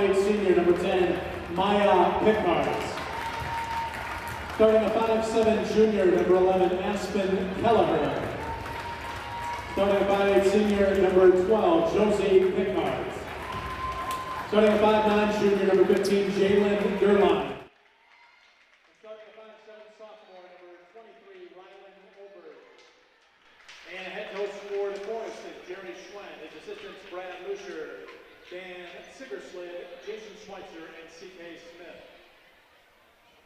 5'8" senior, number 10, Maya Pickard. Starting a 5'7" junior, number 11, Aspen Kelleher. Starting a 5'8" senior, number 12, Josie Pickard. Starting a 5'9" junior, number 15, Jalen Gerline. Starting a 5'7" sophomore, number 23, Rylan Oberg. And head coach for DeForest is Jerry Schwen. His assistants, Brad Lucier, Dan Siggerslid, Jason Schweitzer, and C.K. Smith.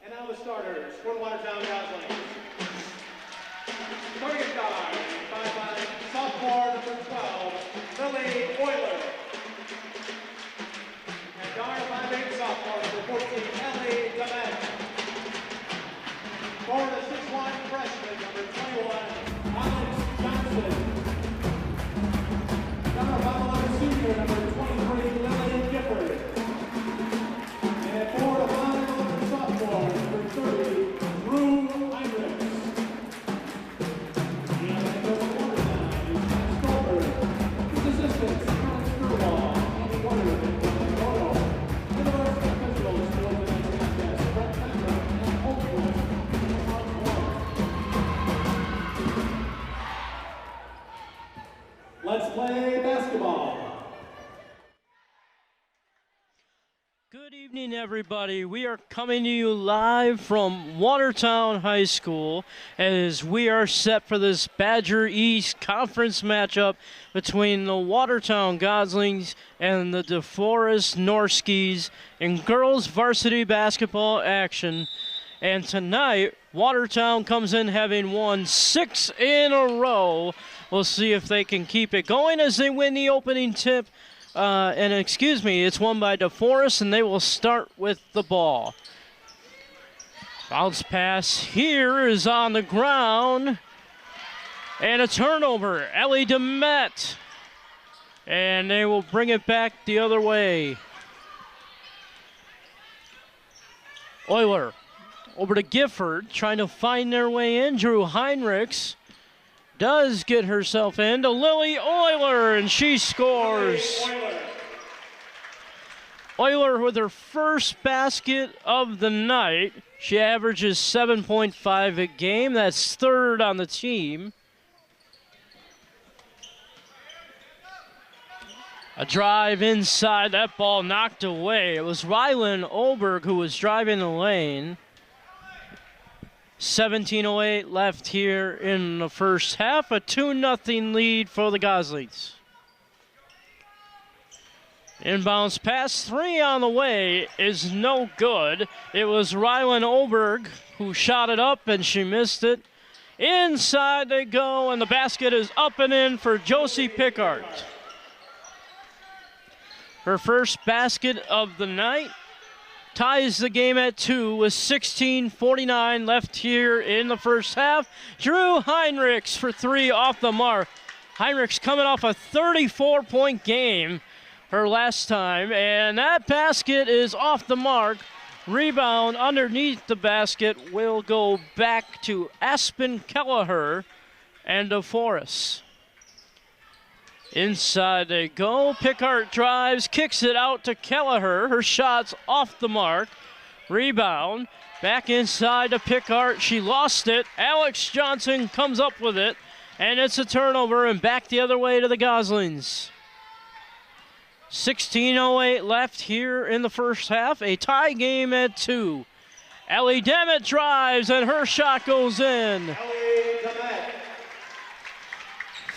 And now the starters for the Watertown Goslings. Starting at guard, 5'9", sophomore, number 12, Lily Euler. And guard, 5'8", sophomore, number 14, Ellie Demet. Forward, a 6'1", freshman, number 21, Alex Johnson. Guard, 5'11", senior, number 23, Lillian Gifford. And forward, a 5'11", sophomore, number 30, Drew Heinrichs. Let's play basketball. Good evening, everybody. We are coming to you live from Watertown High School as we are set for this Badger East Conference matchup between the Watertown Goslings and the DeForest Norskies in girls varsity basketball action. And tonight, Watertown comes in having won 6 in a row. We'll see if they can keep it going as they win the opening tip. It's won by DeForest, and they will start with the ball. Bounce pass here is on the ground. And a turnover, Ellie Demet. And they will bring it back the other way. Euler over to Gifford, trying to find their way in. Drew Heinrichs does get herself into Lily Euler, and she scores. Euler with her first basket of the night. She averages 7.5 a game. That's third on the team. A drive inside, that ball knocked away. It was Rylan Oberg who was driving the lane. 17:08 left here in the first half. A 2-0 lead for the Goslings. Inbounds pass, 3 on the way is no good. It was Rylan Oberg who shot it up and she missed it. Inside they go, and the basket is up and in for Josie Pickard. Her first basket of the night. Ties the game at 2 with 16:49 left here in the first half. Drew Heinrichs for 3 off the mark. Heinrichs coming off a 34-point game her last time, and that basket is off the mark. Rebound underneath the basket will go back to Aspen Kelleher and DeForest. Inside they go. Pickard drives, kicks it out to Kelleher. Her shot's off the mark. Rebound. Back inside to Pickard. She lost it. Alex Johnson comes up with it. And it's a turnover and back the other way to the Goslings. 16:08 left here in the first half. A tie game at 2. Ellie Demet drives and her shot goes in. Ellie Demet.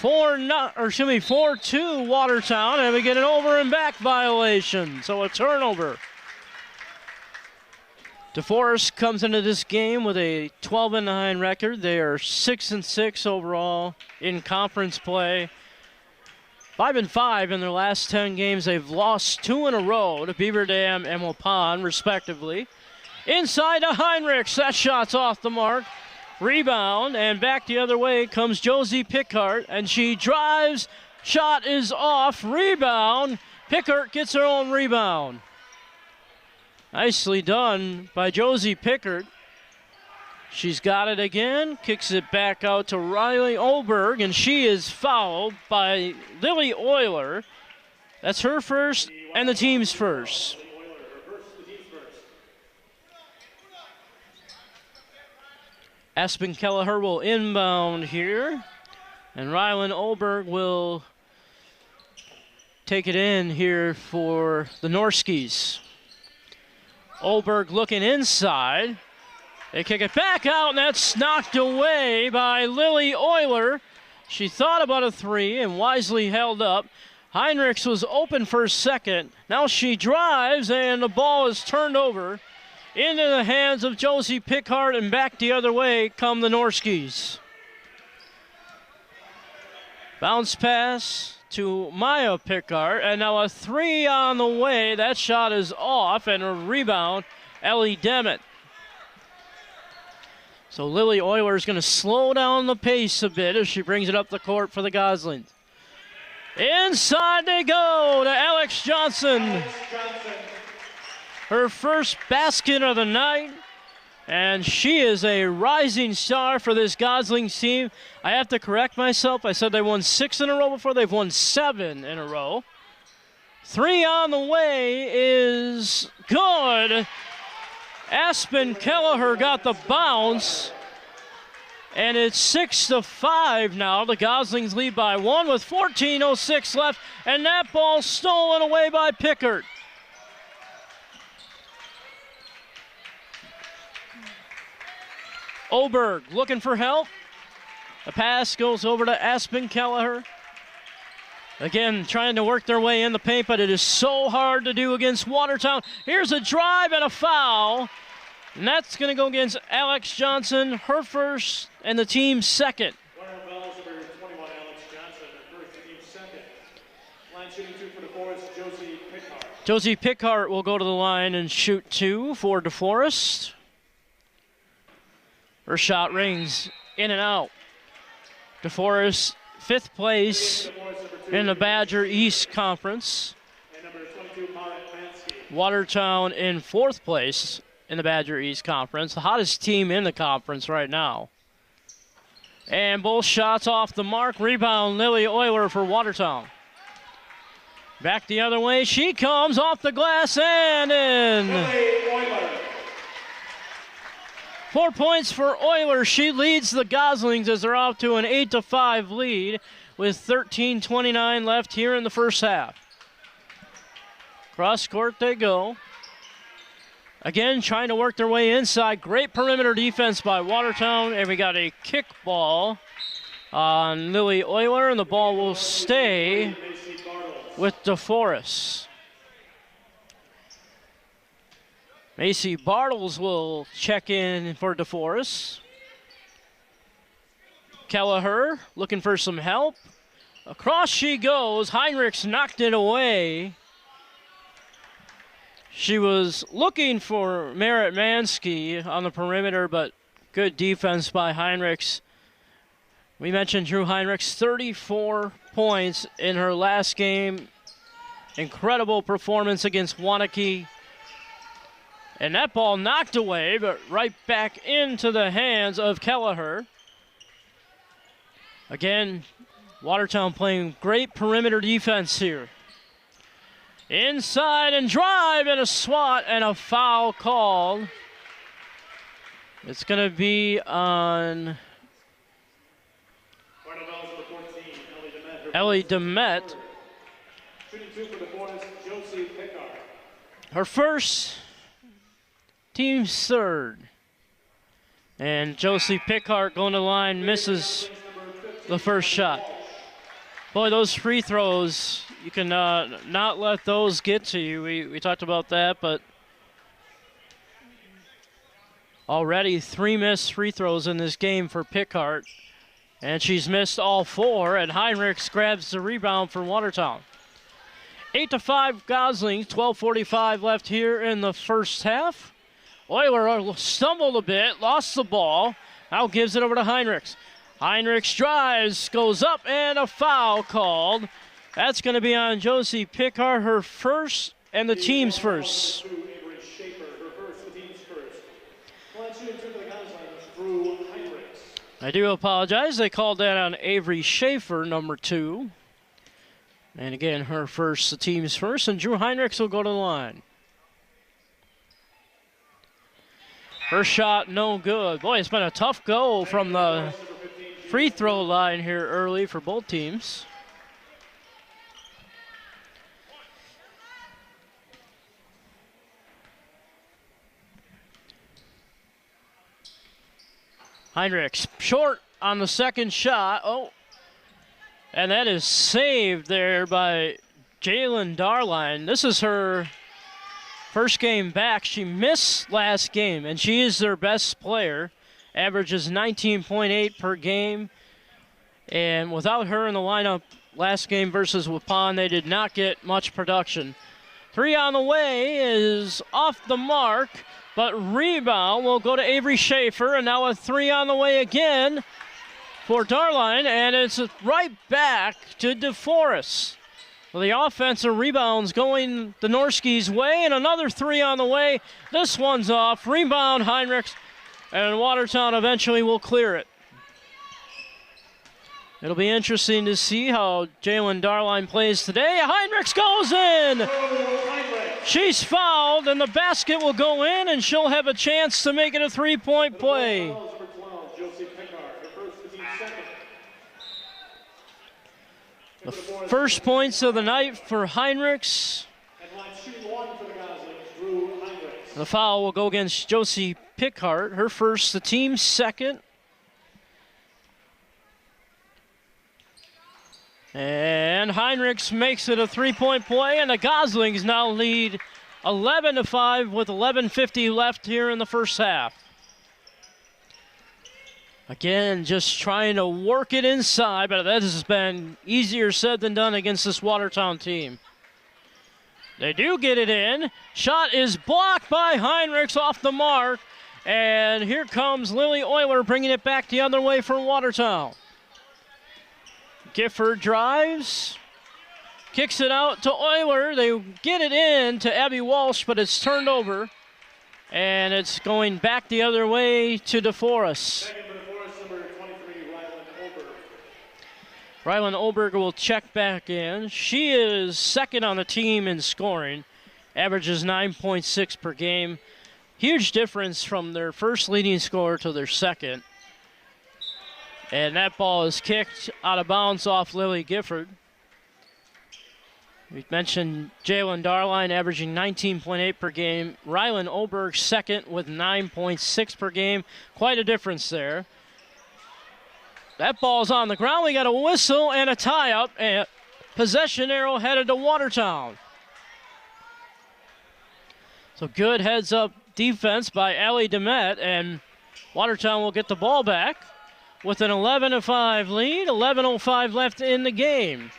4-2 Watertown, and we get an over and back violation, so a turnover. DeForest comes into this game with a 12-9 record. They are 6-6 overall in conference play. 5-5 in their last 10 games. They've lost 2 in a row to Beaver Dam and Waupun, respectively. Inside to Heinrichs, that shot's off the mark. Rebound, and back the other way comes Josie Pickard, and she drives. Shot is off. Rebound. Pickard gets her own rebound. Nicely done by Josie Pickard. She's got it again, kicks it back out to Riley Oberg, and she is fouled by Lily Euler. That's her first and the team's first. Aspen Kelleher will inbound here, and Rylan Olberg will take it in here for the Norskis. Olberg looking inside. They kick it back out, and that's knocked away by Lily Euler. She thought about a three and wisely held up. Heinrichs was open for a second. Now she drives, and the ball is turned over into the hands of Josie Pickhart, and back the other way come the Norskis. Bounce pass to Maya Pickhart, and now a three on the way. That shot is off, and a rebound, Ellie Demet. So Lily Euler is going to slow down the pace a bit as she brings it up the court for the Goslings. Inside they go to Alex Johnson. Her first basket of the night, and she is a rising star for this Goslings team. I have to correct myself. I said they won 6 in a row before. They've won 7 in a row. 3 on the way is good. Aspen Kelleher got the bounce, and it's 6-5 now. The Goslings lead by 1 with 14:06 left, and that ball stolen away by Pickard. Oberg looking for help. The pass goes over to Aspen Kelleher. Again, trying to work their way in the paint, but it is so hard to do against Watertown. Here's a drive and a foul. And that's going to go against Alex Johnson, her first and the team's second. Number 21, Alex Johnson, her first, the team's second. Line shooting 2 for DeForest, Josie Pickhart. Josie Pickhart will go to the line and shoot 2 for DeForest. Her shot rings in and out. DeForest, 5th place in the Badger East Conference. And number 22, Watertown in 4th place in the Badger East Conference, the hottest team in the conference right now. And both shots off the mark. Rebound, Lily Euler for Watertown. Back the other way, she comes off the glass and in. Lily Euler. 4 points for Euler. She leads the Goslings as they're off to an 8-5 lead with 13:29 left here in the first half. Cross court they go. Again, trying to work their way inside. Great perimeter defense by Watertown, and we got a kick ball on Lily Euler, and the ball will stay with DeForest. Macy Bartles will check in for DeForest. Kelleher looking for some help. Across she goes. Heinrichs knocked it away. She was looking for Merritt Mansky on the perimeter, but good defense by Heinrichs. We mentioned Drew Heinrichs, 34 points in her last game. Incredible performance against Waunakee. And that ball knocked away, but right back into the hands of Kelleher. Again, Watertown playing great perimeter defense here. Inside and drive and a swat and a foul called. It's going to be on Ellie Demet. Her first, team's third. And Josie Pickhart going to the line, misses the first shot. Boy, those free throws, you can not let those get to you. We talked about that, but already 3 missed free throws in this game for Pickhart. And she's missed all 4, and Heinrichs grabs the rebound for Watertown. 8-5 Goslings, 12:45 left here in the first half. Euler stumbled a bit, lost the ball, now gives it over to Heinrichs. Heinrichs drives, goes up, and a foul called. That's going to be on Josie Pickhart, her first and the team's first. I do apologize. They called that on Avery Schaefer, number 2. And again, her first, the team's first, and Drew Heinrichs will go to the line. First shot, no good. Boy, it's been a tough go from the free throw line here early for both teams. Heinrichs short on the second shot. Oh, and that is saved there by Jalen Darline. This is her first game back. She missed last game, and she is their best player. Averages 19.8 per game. And without her in the lineup last game versus Waupun, they did not get much production. Three on the way is off the mark, but rebound will go to Avery Schaefer, and now a three on the way again for Darline, and it's right back to DeForest. Well, the offensive rebounds going the Norski's way, and another three on the way. This one's off. Rebound, Heinrichs, and Watertown eventually will clear it. It'll be interesting to see how Jalen Darline plays today. Heinrichs goes in. She's fouled, and the basket will go in, and she'll have a chance to make it a three-point play. The first points of the night for Heinrichs. The foul will go against Josie Pickhart. Her first, the team's second. And Heinrichs makes it a three-point play, and the Goslings now lead 11-5 with 11:50 left here in the first half. Again, just trying to work it inside, but that has been easier said than done against this Watertown team. They do get it in. Shot is blocked by Heinrichs off the mark, and here comes Lily Euler bringing it back the other way for Watertown. Gifford drives, kicks it out to Euler. They get it in to Abby Walsh, but it's turned over, and it's going back the other way to DeForest. Rylan Oberg will check back in. She is second on the team in scoring, averages 9.6 per game. Huge difference from their first leading scorer to their second. And that ball is kicked out of bounds off Lily Gifford. We mentioned Jalen Darline averaging 19.8 per game. Rylan Oberg second with 9.6 per game. Quite a difference there. That ball's on the ground. We got a whistle and a tie-up, and possession arrow headed to Watertown. So good heads-up defense by Allie Demet, and Watertown will get the ball back with an 11-5 lead. 11:05 left in the game.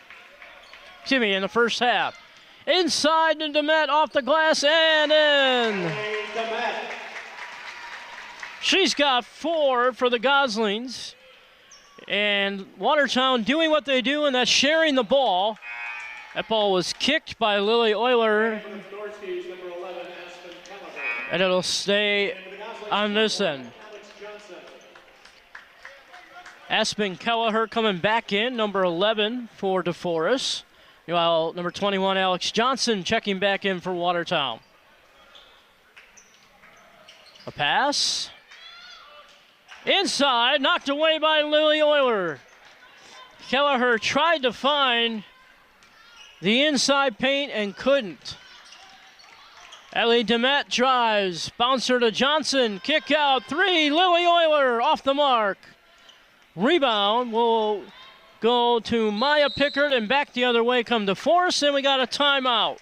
Excuse me, in the first half. Inside to Demet, off the glass and in. She's got 4 for the Goslings. And Watertown doing what they do, and that's sharing the ball. That ball was kicked by Lily Euler. And it'll stay on this end. Aspen Kelleher coming back in, number 11 for DeForest. While number 21, Alex Johnson, checking back in for Watertown. A pass. Inside, knocked away by Lily Euler. Kelleher tried to find the inside paint and couldn't. Ellie Demet drives, bouncer to Johnson, kick out, 3, Lily Euler off the mark. Rebound will go to Maya Pickard, and back the other way come DeForest, and we got a timeout.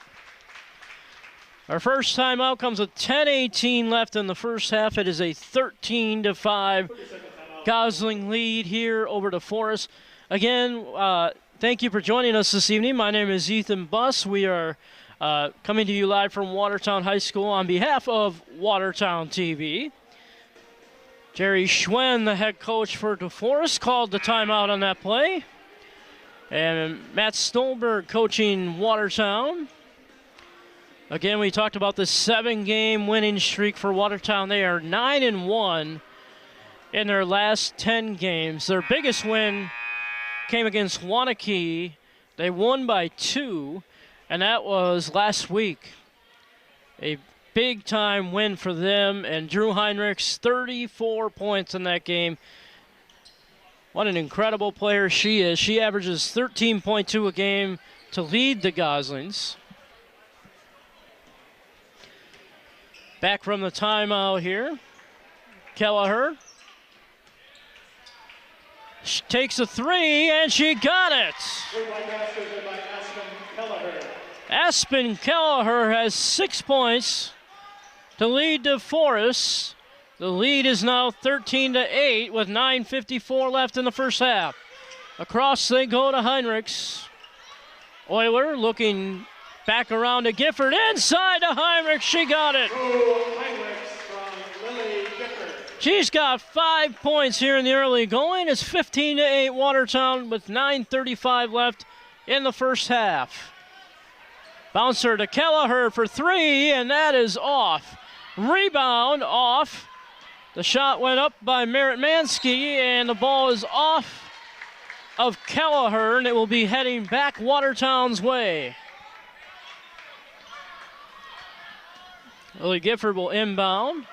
Our first timeout comes with 10:18 left in the first half. It is a 13-5 Gosling lead here over DeForest. Again, thank you for joining us this evening. My name is Ethan Buss. We are coming to you live from Watertown High School on behalf of Watertown TV. Jerry Schwen, the head coach for DeForest, called the timeout on that play. And Matt Stolberg coaching Watertown. Again, we talked about the 7-game winning streak for Watertown. They are 9-1 in their last 10 games. Their biggest win came against Waunakee. They won by 2, and that was last week. A big-time win for them, and Drew Heinrichs, 34 points in that game. What an incredible player she is. She averages 13.2 a game to lead the Goslings. Back from the timeout here. Kelleher. She takes a three, and she got it. Aspen Kelleher has 6 points to lead DeForest. The lead is now 13-8 with 9:54 left in the first half. Across they go to Heinrichs. Euler looking back around to Gifford. Inside to Heinrichs. She got it. She's got 5 points here in the early going. It's 15-8 Watertown with 9:35 left in the first half. Bouncer to Kelleher for three, and that is off. Rebound off. The shot went up by Merritt Mansky, and the ball is off of Kelleher, and it will be heading back Watertown's way. Lily Gifford will inbound.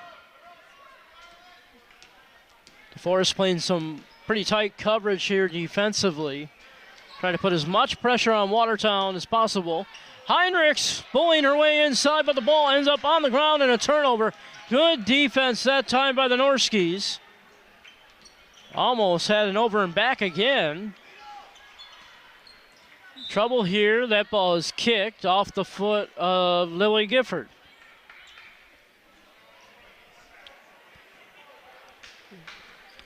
DeForest playing some pretty tight coverage here defensively. Trying to put as much pressure on Watertown as possible. Heinrichs bullying her way inside, but the ball ends up on the ground and a turnover. Good defense that time by the Norskis. Almost had an over and back again. Trouble here. That ball is kicked off the foot of Lily Gifford.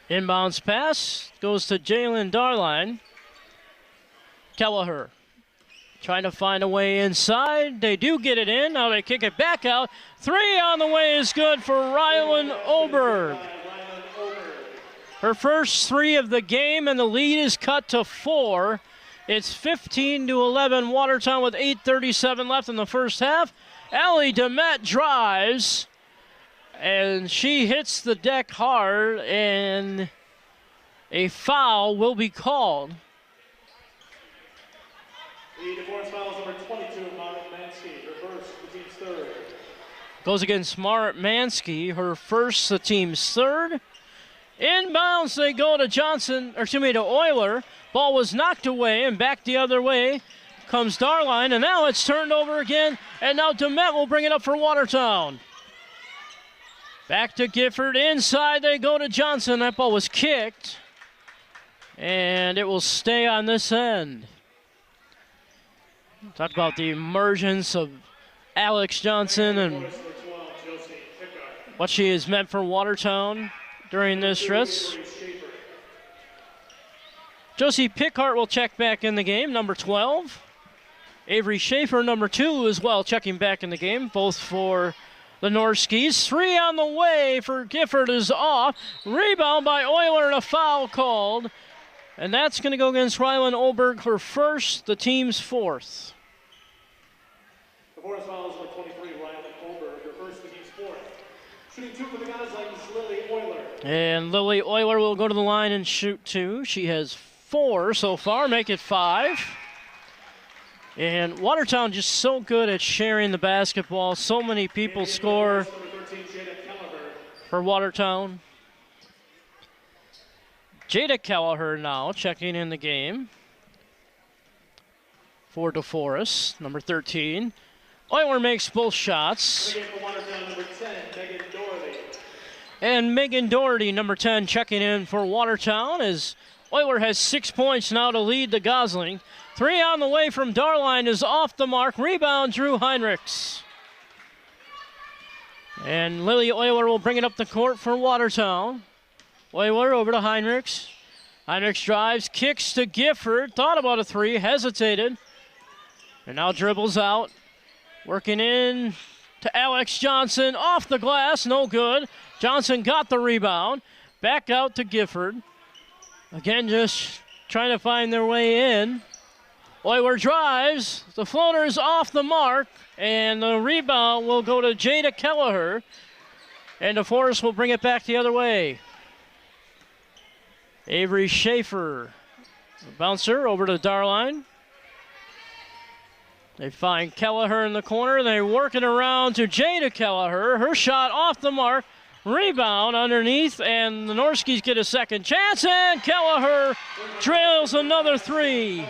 Inbounds pass goes to Jalen Darline. Kelleher trying to find a way inside. They do get it in. Now they kick it back out. Three on the way is good for Rylan Oberg. Her first three of the game, and the lead is cut to 4. It's 15-11 Watertown with 8:37 left in the first half. Allie DeMette drives, and she hits the deck hard, and a foul will be called. The DeForest foul is number 22, Mark Mansky, her first, the team's third. Goes against Marit Mansky, her first, the team's third. Inbounds, they go to to Euler. Ball was knocked away, and back the other way comes Darline, and now it's turned over again, and now DeMette will bring it up for Watertown. Back to Gifford, inside they go to Johnson. That ball was kicked, and it will stay on this end. Talk about the emergence of Alex Johnson and what she has meant for Watertown during this stretch. Josie Pickart will check back in the game, number 12. Avery Schaefer, number 2, as well, checking back in the game, both for the Norskis. Three on the way for Gifford is off. Rebound by Euler and a foul called. And that's going to go against Rylan Oberg, her first, the team's fourth. The fourth foul is number 23, Rylan Oberg, her first, the team's fourth. Shooting two for the Goslings, Lily Euler. And Lily Euler will go to the line and shoot 2. She has 4 so far, make it 5. And Watertown just so good at sharing the basketball. So many people score for Watertown. Jada Kelleher now checking in the game for DeForest, number 13. Euler makes both shots. And Megan Doherty, number 10, checking in for Watertown as Euler has 6 points now to lead the Gosling. 3 on the way from Darline is off the mark. Rebound, Drew Heinrichs. And Lily Euler will bring it up the court for Watertown. Euler over to Heinrichs. Heinrichs drives, kicks to Gifford. Thought about a 3, hesitated. And now dribbles out. Working in to Alex Johnson. Off the glass, no good. Johnson got the rebound. Back out to Gifford. Again, just trying to find their way in. Euler drives. The floater is off the mark. And the rebound will go to Jada Kelleher. And DeForest will bring it back the other way. Avery Schaefer. Bouncer over to Darline. They find Kelleher in the corner. They work it around to Jada Kelleher. Her shot off the mark. Rebound underneath, and the Norskies get a second chance, and Kelleher drills another three.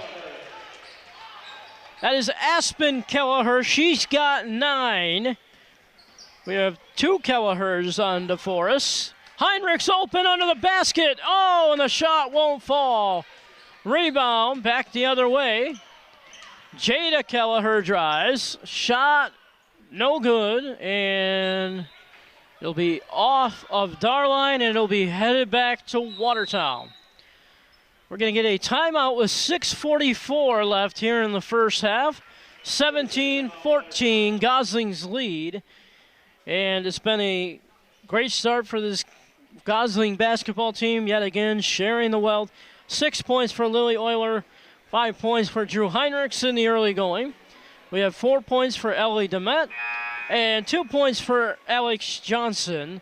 That is Aspen Kelleher. She's got 9. We have 2 Kellehers on DeForest. Heinrich's open under the basket. Oh, and the shot won't fall. Rebound back the other way. Jada Kelleher drives. Shot no good, and it'll be off of Darline, and it'll be headed back to Watertown. We're going to get a timeout with 6:44 left here in the first half. 17-14, Gosling's lead. And it's been a great start for this Gosling basketball team, yet again sharing the wealth. 6 points for Lily Euler, 5 points for Drew Heinrichs in the early going. We have 4 points for Ellie Demet and 2 points for Alex Johnson.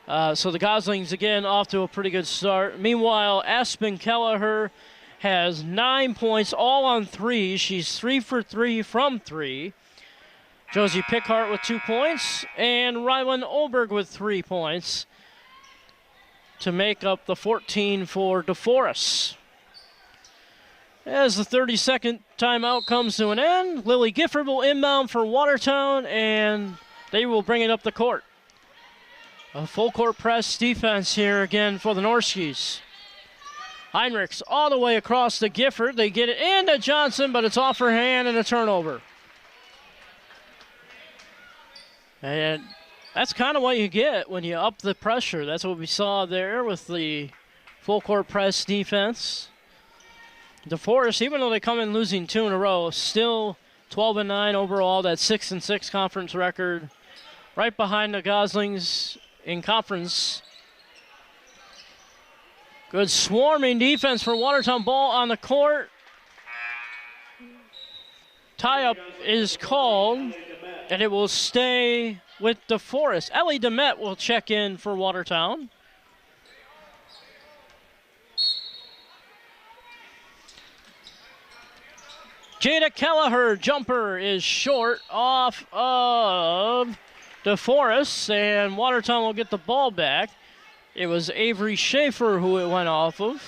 So the Goslings, again, off to a pretty good start. Meanwhile, Aspen Kelleher has 9 points, all on 3. She's 3 for 3 from 3. Josie Pickhart with 2 points, and Rylan Oberg with 3 points to make up the 14 for DeForest. As the 30-second timeout comes to an end, Lily Gifford will inbound for Watertown, and they will bring it up the court. A full-court press defense here again for the Norskies. Heinrichs all the way across to Gifford. They get it into Johnson, but it's off her hand and a turnover. And that's kind of what you get when you up the pressure. That's what we saw there with the full-court press defense. DeForest, even though they come in losing 2 in a row, still 12-9 overall. That 6-6 conference record, right behind the Goslings in conference. Good swarming defense for Watertown. Ball on the court. Tie-up is called, and it will stay with DeForest. Ellie Demet will check in for Watertown. Jada Kelleher jumper is short off of DeForest, and Watertown will get the ball back. It was Avery Schaefer who it went off of.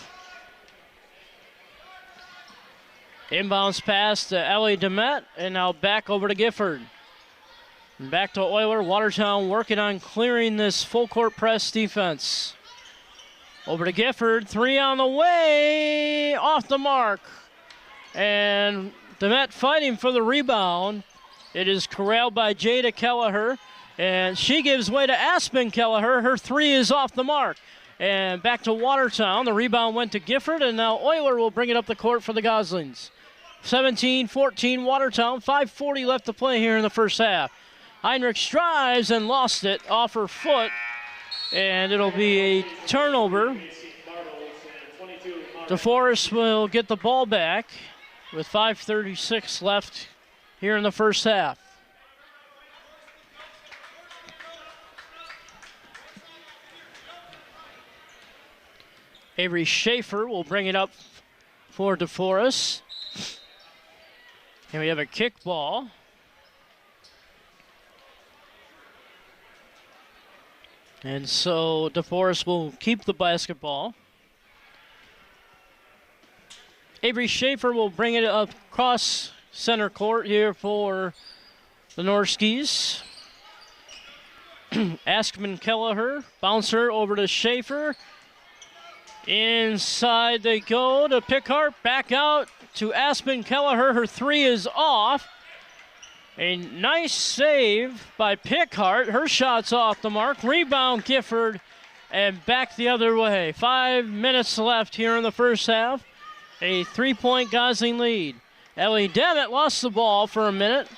Inbounds pass to Ellie Demet, and now back over to Gifford. And back to Euler. Watertown working on clearing this full-court press defense. Over to Gifford. 3 on the way. Off the mark. And Demet fighting for the rebound. It is corralled by Jada Kelleher. And she gives way to Aspen Kelleher. Her 3 is off the mark. And back to Watertown. The rebound went to Gifford, and now Euler will bring it up the court for the Goslings. 17-14 Watertown. 5:40 left to play here in the first half. Heinrich drives and lost it off her foot, and it'll be a turnover. DeForest will get the ball back with 5:36 left here in the first half. Avery Schaefer will bring it up for DeForest. And we have a kick ball. And so DeForest will keep the basketball. Avery Schaefer will bring it up across center court here for the Norskies. Aspen Kelleher, bouncer over to Schaefer. Inside they go to Pickhart, back out to Aspen Kelleher. Her 3 is off. A nice save by Pickhart. Her shot's off the mark. Rebound Gifford, and back the other way. 5 minutes left here in the first half. A 3-point Gosling lead. Ellie Demet lost the ball for a minute.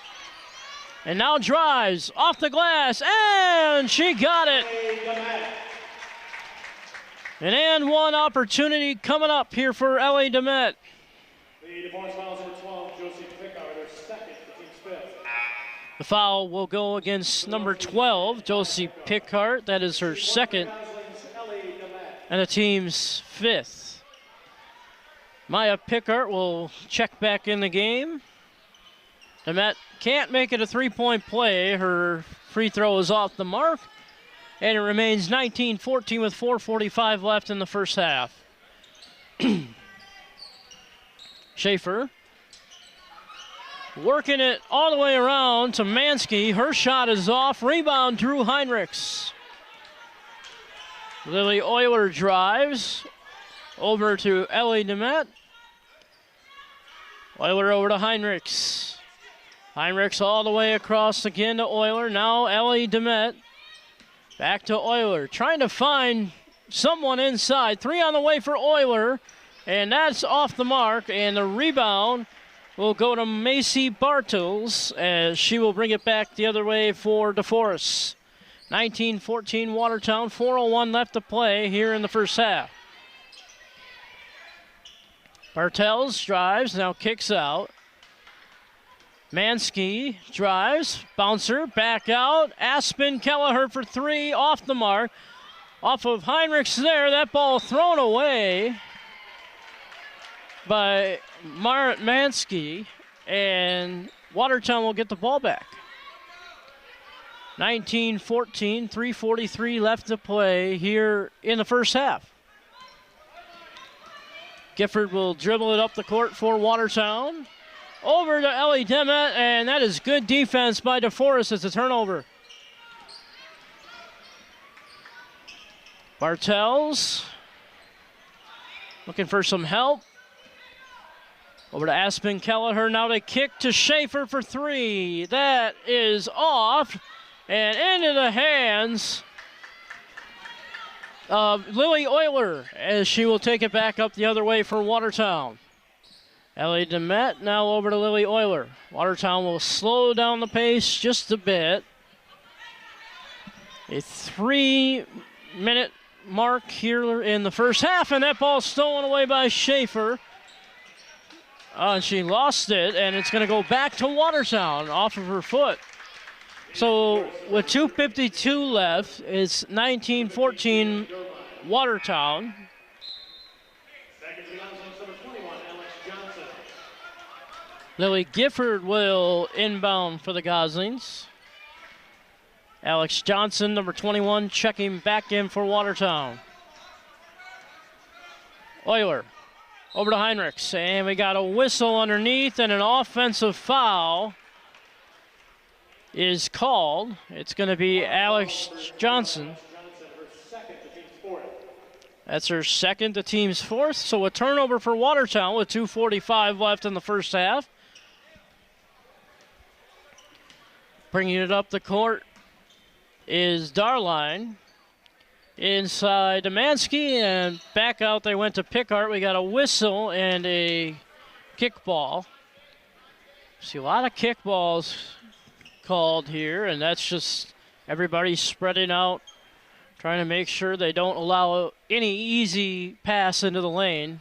And now drives off the glass, and she got it. An and one opportunity coming up here for Ellie Demet. The DeForest fouls number 12, Josie Pickhart, their second, the team's 5th. The foul will go against number 12, Josie Pickhart. That is her second, and the team's 5th. Maya Pickhart will check back in the game. Demet can't make it a three-point play. Her free throw is off the mark. And it remains 19-14 with 4:45 left in the first half. Schaefer working it all the way around to Mansky. Her shot is off. Rebound, Drew Heinrichs. Lily Euler drives over to Ellie Demet. Euler over to Heinrichs. Heinrichs all the way across again to Euler. Now Ellie Demet. Back to Euler. Trying to find someone inside. 3 on the way for Euler. And that's off the mark. And the rebound will go to Macy Bartels as she will bring it back the other way for DeForest. 19-14 Watertown. 4:01 left to play here in the first half. Bartels drives, now kicks out. Mansky drives, bouncer, back out. Aspen Kelleher for 3, off the mark. Off of Heinrichs there, that ball thrown away by Mansky, and Watertown will get the ball back. 19-14, 3:43 left to play here in the first half. Gifford will dribble it up the court for Watertown. Over to Ellie Demet, and that is good defense by DeForest as a turnover. Bartels looking for some help. Over to Aspen Kelleher, now they kick to Schaefer for 3. That is off and into the hands of Lily Euler as she will take it back up the other way for Watertown. Ellie Demet now over to Lily Euler. Watertown will slow down the pace just a bit. A 3-minute mark here in the first half, and that ball stolen away by Schaefer. She lost it, and it's going to go back to Watertown off of her foot. So with 2:52 left, it's 19-14 Watertown. Lily Gifford will inbound for the Goslings. Alex Johnson, number 21, checking back in for Watertown. Euler over to Heinrichs, and we got a whistle underneath, and an offensive foul is called. It's going to be Alex Johnson. That's her second, the team's fourth. So a turnover for Watertown with 2:45 left in the first half. Bringing it up the court is Darline. Inside Demansky, and back out they went to Pickart. We got a whistle and a kickball. See a lot of kickballs called here, and that's just everybody spreading out, trying to make sure they don't allow any easy pass into the lane.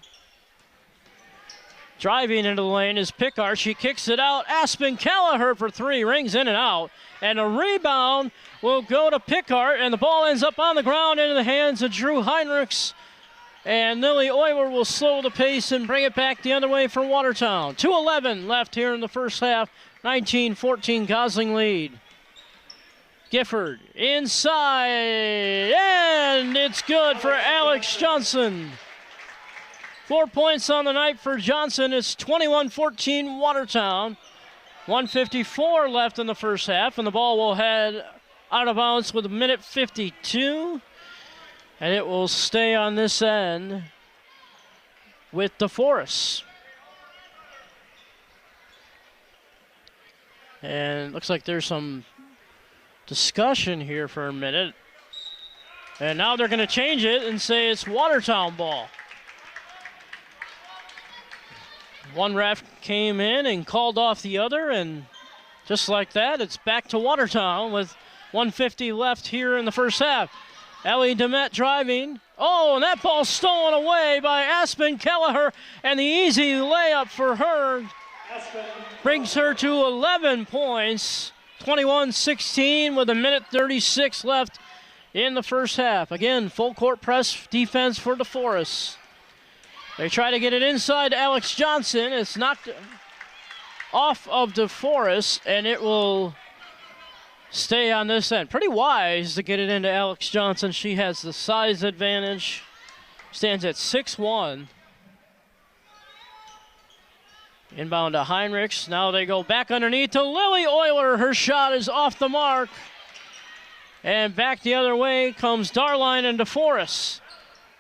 Driving into the lane is Pickart. She kicks it out. Aspen Kelleher for 3, rings in and out. And a rebound will go to Pickart, and the ball ends up on the ground into the hands of Drew Heinrichs. And Lily Euler will slow the pace and bring it back the other way for Watertown. 2:11 left here in the first half. 19-14 Gosling lead. Gifford inside, and it's good for Alex Johnson. 4 points on the night for Johnson. It's 21-14 Watertown. 1:54 left in the first half, and the ball will head out of bounds with 1:52. And it will stay on this end with DeForest. And it looks like there's some discussion here for a minute. And now they're going to change it and say it's Watertown ball. One ref came in and called off the other, and just like that, it's back to Watertown with 1:50 left here in the first half. Ellie Demet driving. Oh, and that ball stolen away by Aspen Kelleher, and the easy layup for her brings her to 11 points. 21-16 with 1:36 left in the first half. Again, full court press defense for DeForest. They try to get it inside to Alex Johnson. It's knocked off of DeForest, and it will stay on this end. Pretty wise to get it into Alex Johnson. She has the size advantage. Stands at 6'1". Inbound to Heinrichs. Now they go back underneath to Lily Euler. Her shot is off the mark. And back the other way comes Darline and DeForest.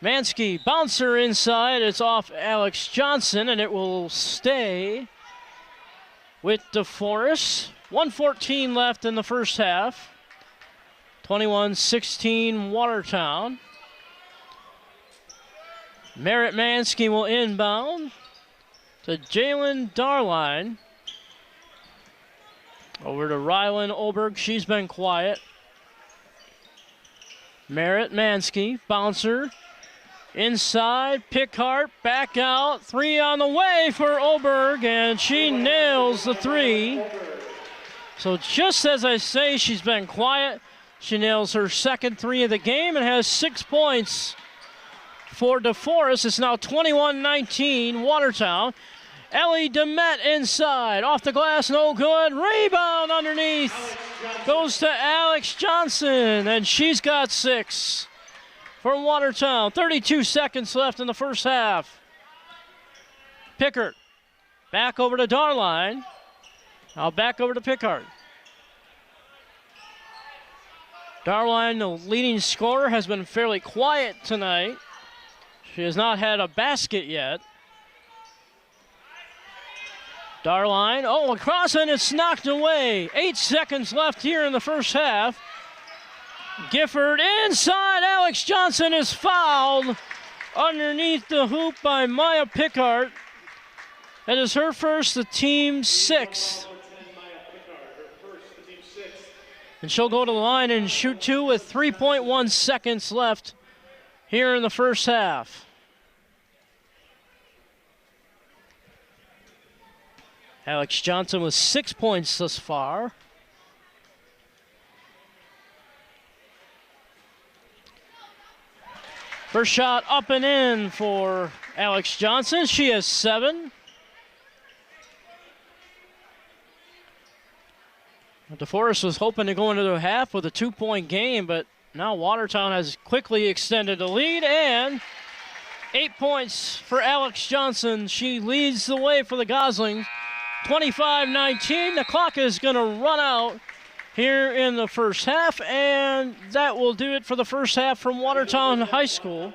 Mansky, bouncer inside. It's off Alex Johnson, and it will stay with DeForest. 1:14 left in the first half. 21-16 Watertown. Merritt Mansky will inbound to Jalen Darline. Over to Rylan Oberg. She's been quiet. Merritt Mansky, bouncer. Inside, Pickhart, back out. 3 on the way for Oberg, and she nails the 3. So just as I say, she's been quiet. She nails her second 3 of the game and has 6 points for DeForest. It's now 21-19 Watertown. Ellie DeMette inside, off the glass, no good. Rebound underneath, goes to Alex Johnson, and she's got 6 for Watertown. 32 seconds left in the first half. Pickard, back over to Darline. Now back over to Pickard. Darline, the leading scorer, has been fairly quiet tonight. She has not had a basket yet. Darline, across, and it's knocked away. 8 seconds left here in the first half. Gifford inside. Alex Johnson is fouled underneath the hoop by Maya Pickard. That is her first, the team's 6th. And she'll go to the line and shoot 2 with 3.1 seconds left here in the first half. Alex Johnson with 6 points thus far. First shot up and in for Alex Johnson. She has 7. DeForest was hoping to go into the half with a 2-point game, but now Watertown has quickly extended the lead, and 8 points for Alex Johnson. She leads the way for the Goslings. 25-19. The clock is going to run out here in the first half, and that will do it for the first half from Watertown High School.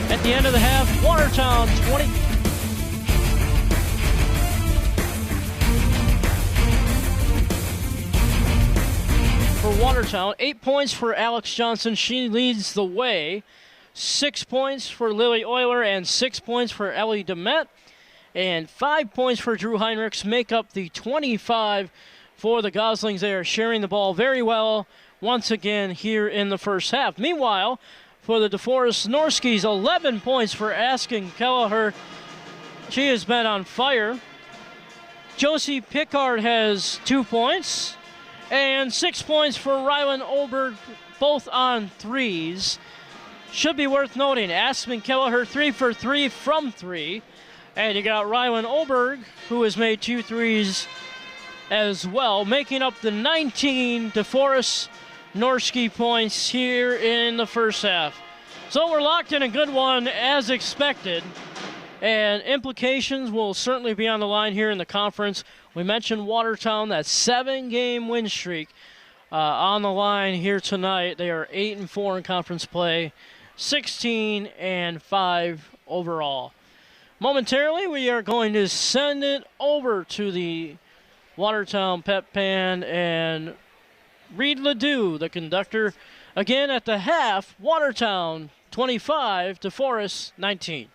At the end of the half, Watertown 20. For Watertown, 8 points for Alex Johnson. She leads the way. 6 points for Lily Euler and 6 points for Ellie DeMette. And 5 points for Drew Heinrichs make up the 25 for the Goslings. They are sharing the ball very well once again here in the first half. Meanwhile, for the DeForest Norskis, 11 points for Askin Kelleher. She has been on fire. Josie Pickard has 2 points. And 6 points for Rylan Oberg, both on threes. Should be worth noting, Aspen Kelleher 3 for 3 from 3. And you got Rylan Oberg, who has made 2 threes as well, making up the 19 DeForest Norski points here in the first half. So we're locked in a good one as expected. And implications will certainly be on the line here in the conference. We mentioned Watertown, that 7-game win streak on the line here tonight. They are 8-4 in conference play, 16-5 overall. Momentarily, we are going to send it over to the Watertown Pep Band and Reed Ledoux, the conductor. Again at the half, Watertown 25, DeForest 19.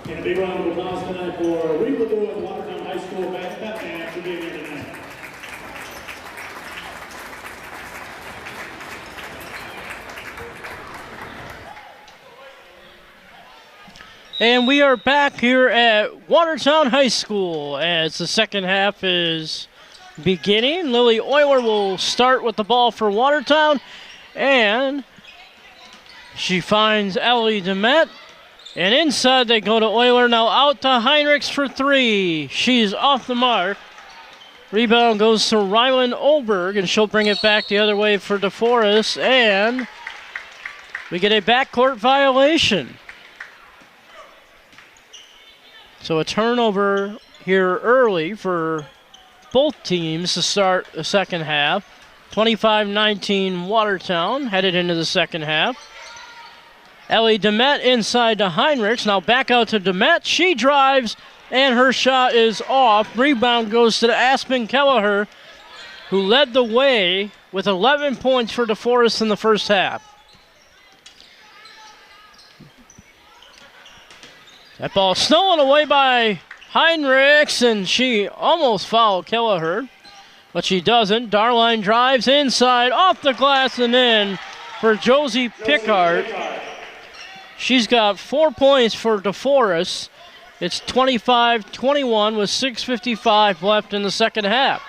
And a big round of applause tonight for Reed LeDoux of Watertown High School Batman for being here tonight. And we are back here at Watertown High School as the second half is beginning. Lily Euler will start with the ball for Watertown, and she finds Ellie DeMette. And inside they go to Euler. Now out to Heinrichs for three. She's off the mark. Rebound goes to Rylan Olberg, and she'll bring it back the other way for DeForest. And we get a backcourt violation. So a turnover here early for both teams to start the second half. 25-19 Watertown headed into the second half. Ellie DeMette inside to Heinrichs. Now back out to DeMette. She drives, and her shot is off. Rebound goes to Aspen Kelleher, who led the way with 11 points for DeForest in the first half. That ball stolen away by Heinrichs, and she almost fouled Kelleher, but she doesn't. Darline drives inside, off the glass and in for Josie Pickard. She's got 4 points for DeForest. It's 25-21 with 6:55 left in the second half.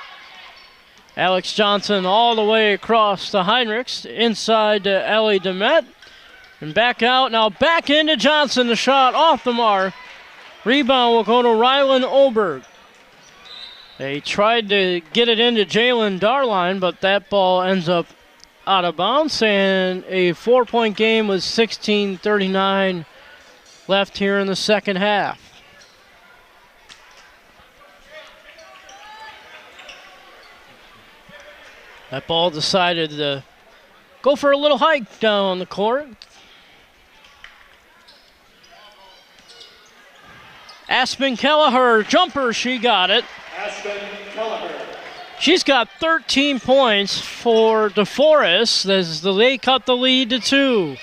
Alex Johnson all the way across to Heinrichs, inside to Ellie DeMette. And back out, now back into Johnson, the shot off the mark. Rebound will go to Rylan Olberg. They tried to get it into Jalen Darline, but that ball ends up out of bounds, and a 4-point game with 16:39 left here in the second half. That ball decided to go for a little hike down the court. Aspen Kelleher, jumper, she got it. Aspen Kelleher. She's got 13 points for DeForest as they cut the lead to 2.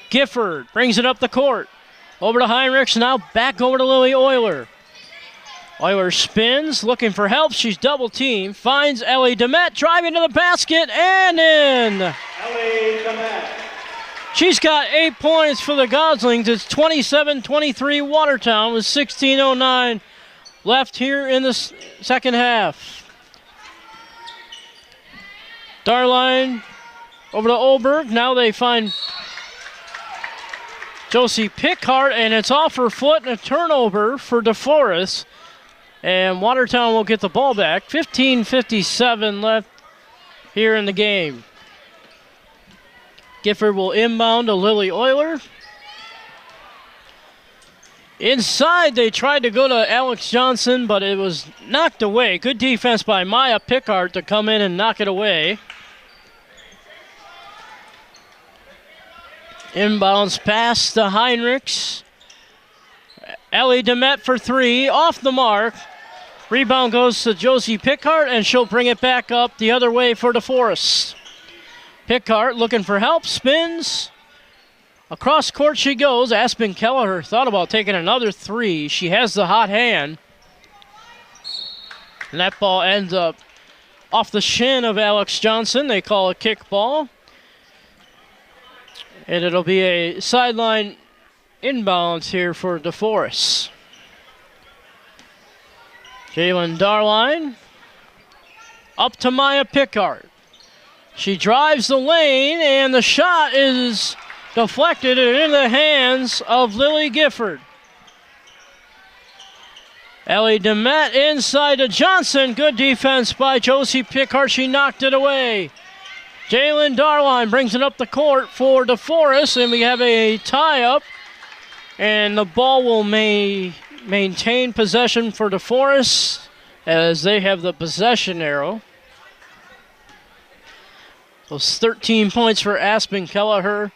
Gifford brings it up the court. Over to Heinrichs, now back over to Lily Euler. Euler spins, looking for help. She's double teamed, finds Ellie DeMette, driving to the basket and in. Ellie DeMette. She's got 8 points for the Goslings. It's 27-23 Watertown with 16:09 left here in the second half. Darline over to Olberg. Now they find Josie Pickard, and it's off her foot and a turnover for DeForest. And Watertown will get the ball back. 15:57 left here in the game. Gifford will inbound to Lily Euler. Inside, they tried to go to Alex Johnson, but it was knocked away. Good defense by Maya Pickard to come in and knock it away. Inbounds pass to Heinrichs. Ellie DeMette for three, off the mark. Rebound goes to Josie Pickard, and she'll bring it back up the other way for DeForest. Pickard looking for help, spins. Across court she goes. Aspen Kelleher thought about taking another three. She has the hot hand. And that ball ends up off the shin of Alex Johnson. They call a kick ball. And it'll be a sideline inbounds here for DeForest. Jalen Darline up to Maya Pickard. She drives the lane, and the shot is deflected and in the hands of Lily Gifford. Ellie DeMette inside to Johnson. Good defense by Josie Pickard. She knocked it away. Jalen Darline brings it up the court for DeForest, and we have a tie-up. And the ball will maintain possession for DeForest as they have the possession arrow. Those 13 points for Aspen Kelleher.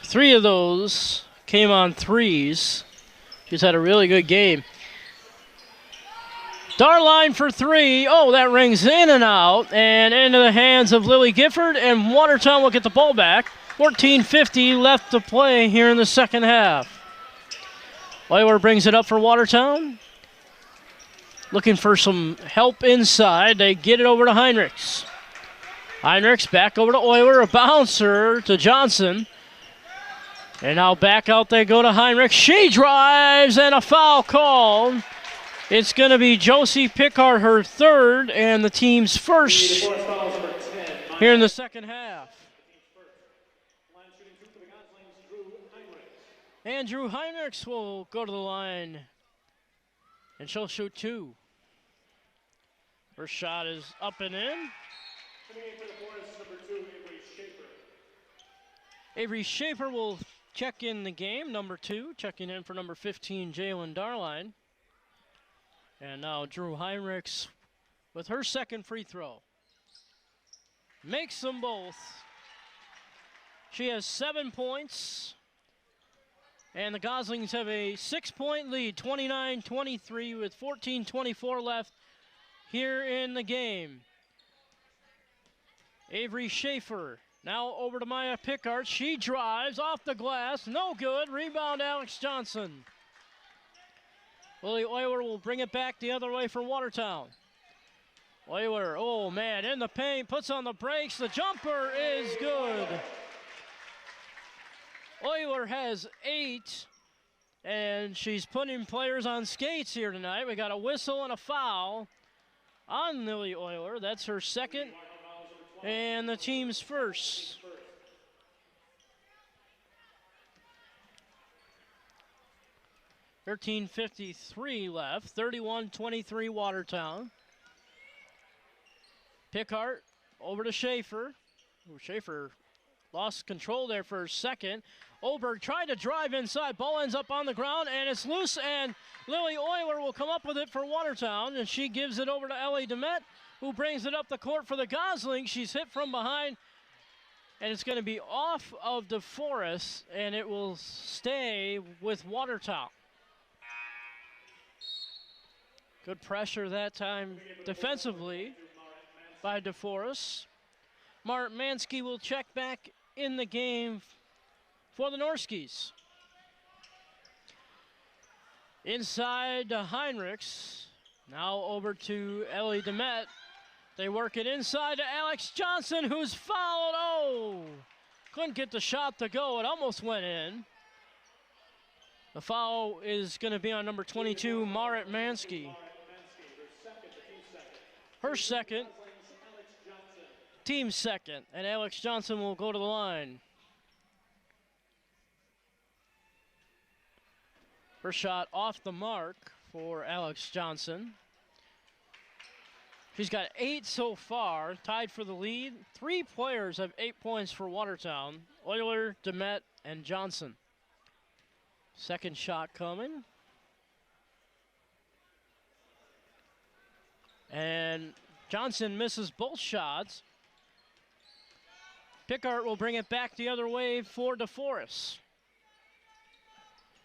3 of those came on threes. She's had a really good game. Darline for three. Oh, that rings in and out and into the hands of Lily Gifford, and Watertown will get the ball back. 14:50 left to play here in the second half. Euler brings it up for Watertown. Looking for some help inside. They get it over to Heinrichs. Heinrichs back over to Euler. A bouncer to Johnson. And now back out they go to Heinrich. She drives and a foul called. It's going to be Josie Pickard, her third, and the team's first here in the second half. Andrew Heinrichs will go to the line, and she'll shoot 2. First shot is up and in. Avery Schaefer will check in the game, number 2, checking in for number 15, Jalen Darline. And now Drew Heinrichs with her second free throw. Makes them both. She has 7 points. And the Goslings have a 6-point lead, 29-23 with 14:24 left here in the game. Avery Schaefer now over to Maya Pickard. She drives off the glass, no good. Rebound Alex Johnson. Lily Euler will bring it back the other way for Watertown. Euler, oh man, in the paint, puts on the brakes. The jumper is good. Euler has 8, and she's putting players on skates here tonight. We got a whistle and a foul on Lily Euler. That's her second, and the team's first. .53 left, 31-23 Watertown. Pickard over to Schaefer. Schaefer lost control there for a second. Oberg tried to drive inside. Ball ends up on the ground, and it's loose, and Lily Euler will come up with it for Watertown, and she gives it over to Ellie Demet, who brings it up the court for the Goslings. She's hit from behind, and it's going to be off of DeForest, and it will stay with Watertown. Good pressure that time defensively by DeForest. Mart Mansky will check back in the game for the Norskis. Inside to Heinrichs. Now over to Ellie Demet. They work it inside to Alex Johnson, who's fouled. Oh, couldn't get the shot to go. It almost went in. The foul is going to be on number 22, Marit Mansky. Her second. Team second, and Alex Johnson will go to the line. First shot off the mark for Alex Johnson. She's got 8 so far, tied for the lead. 3 players have 8 points for Watertown: Euler, Demet, and Johnson. Second shot coming. And Johnson misses both shots. Pickard will bring it back the other way for DeForest.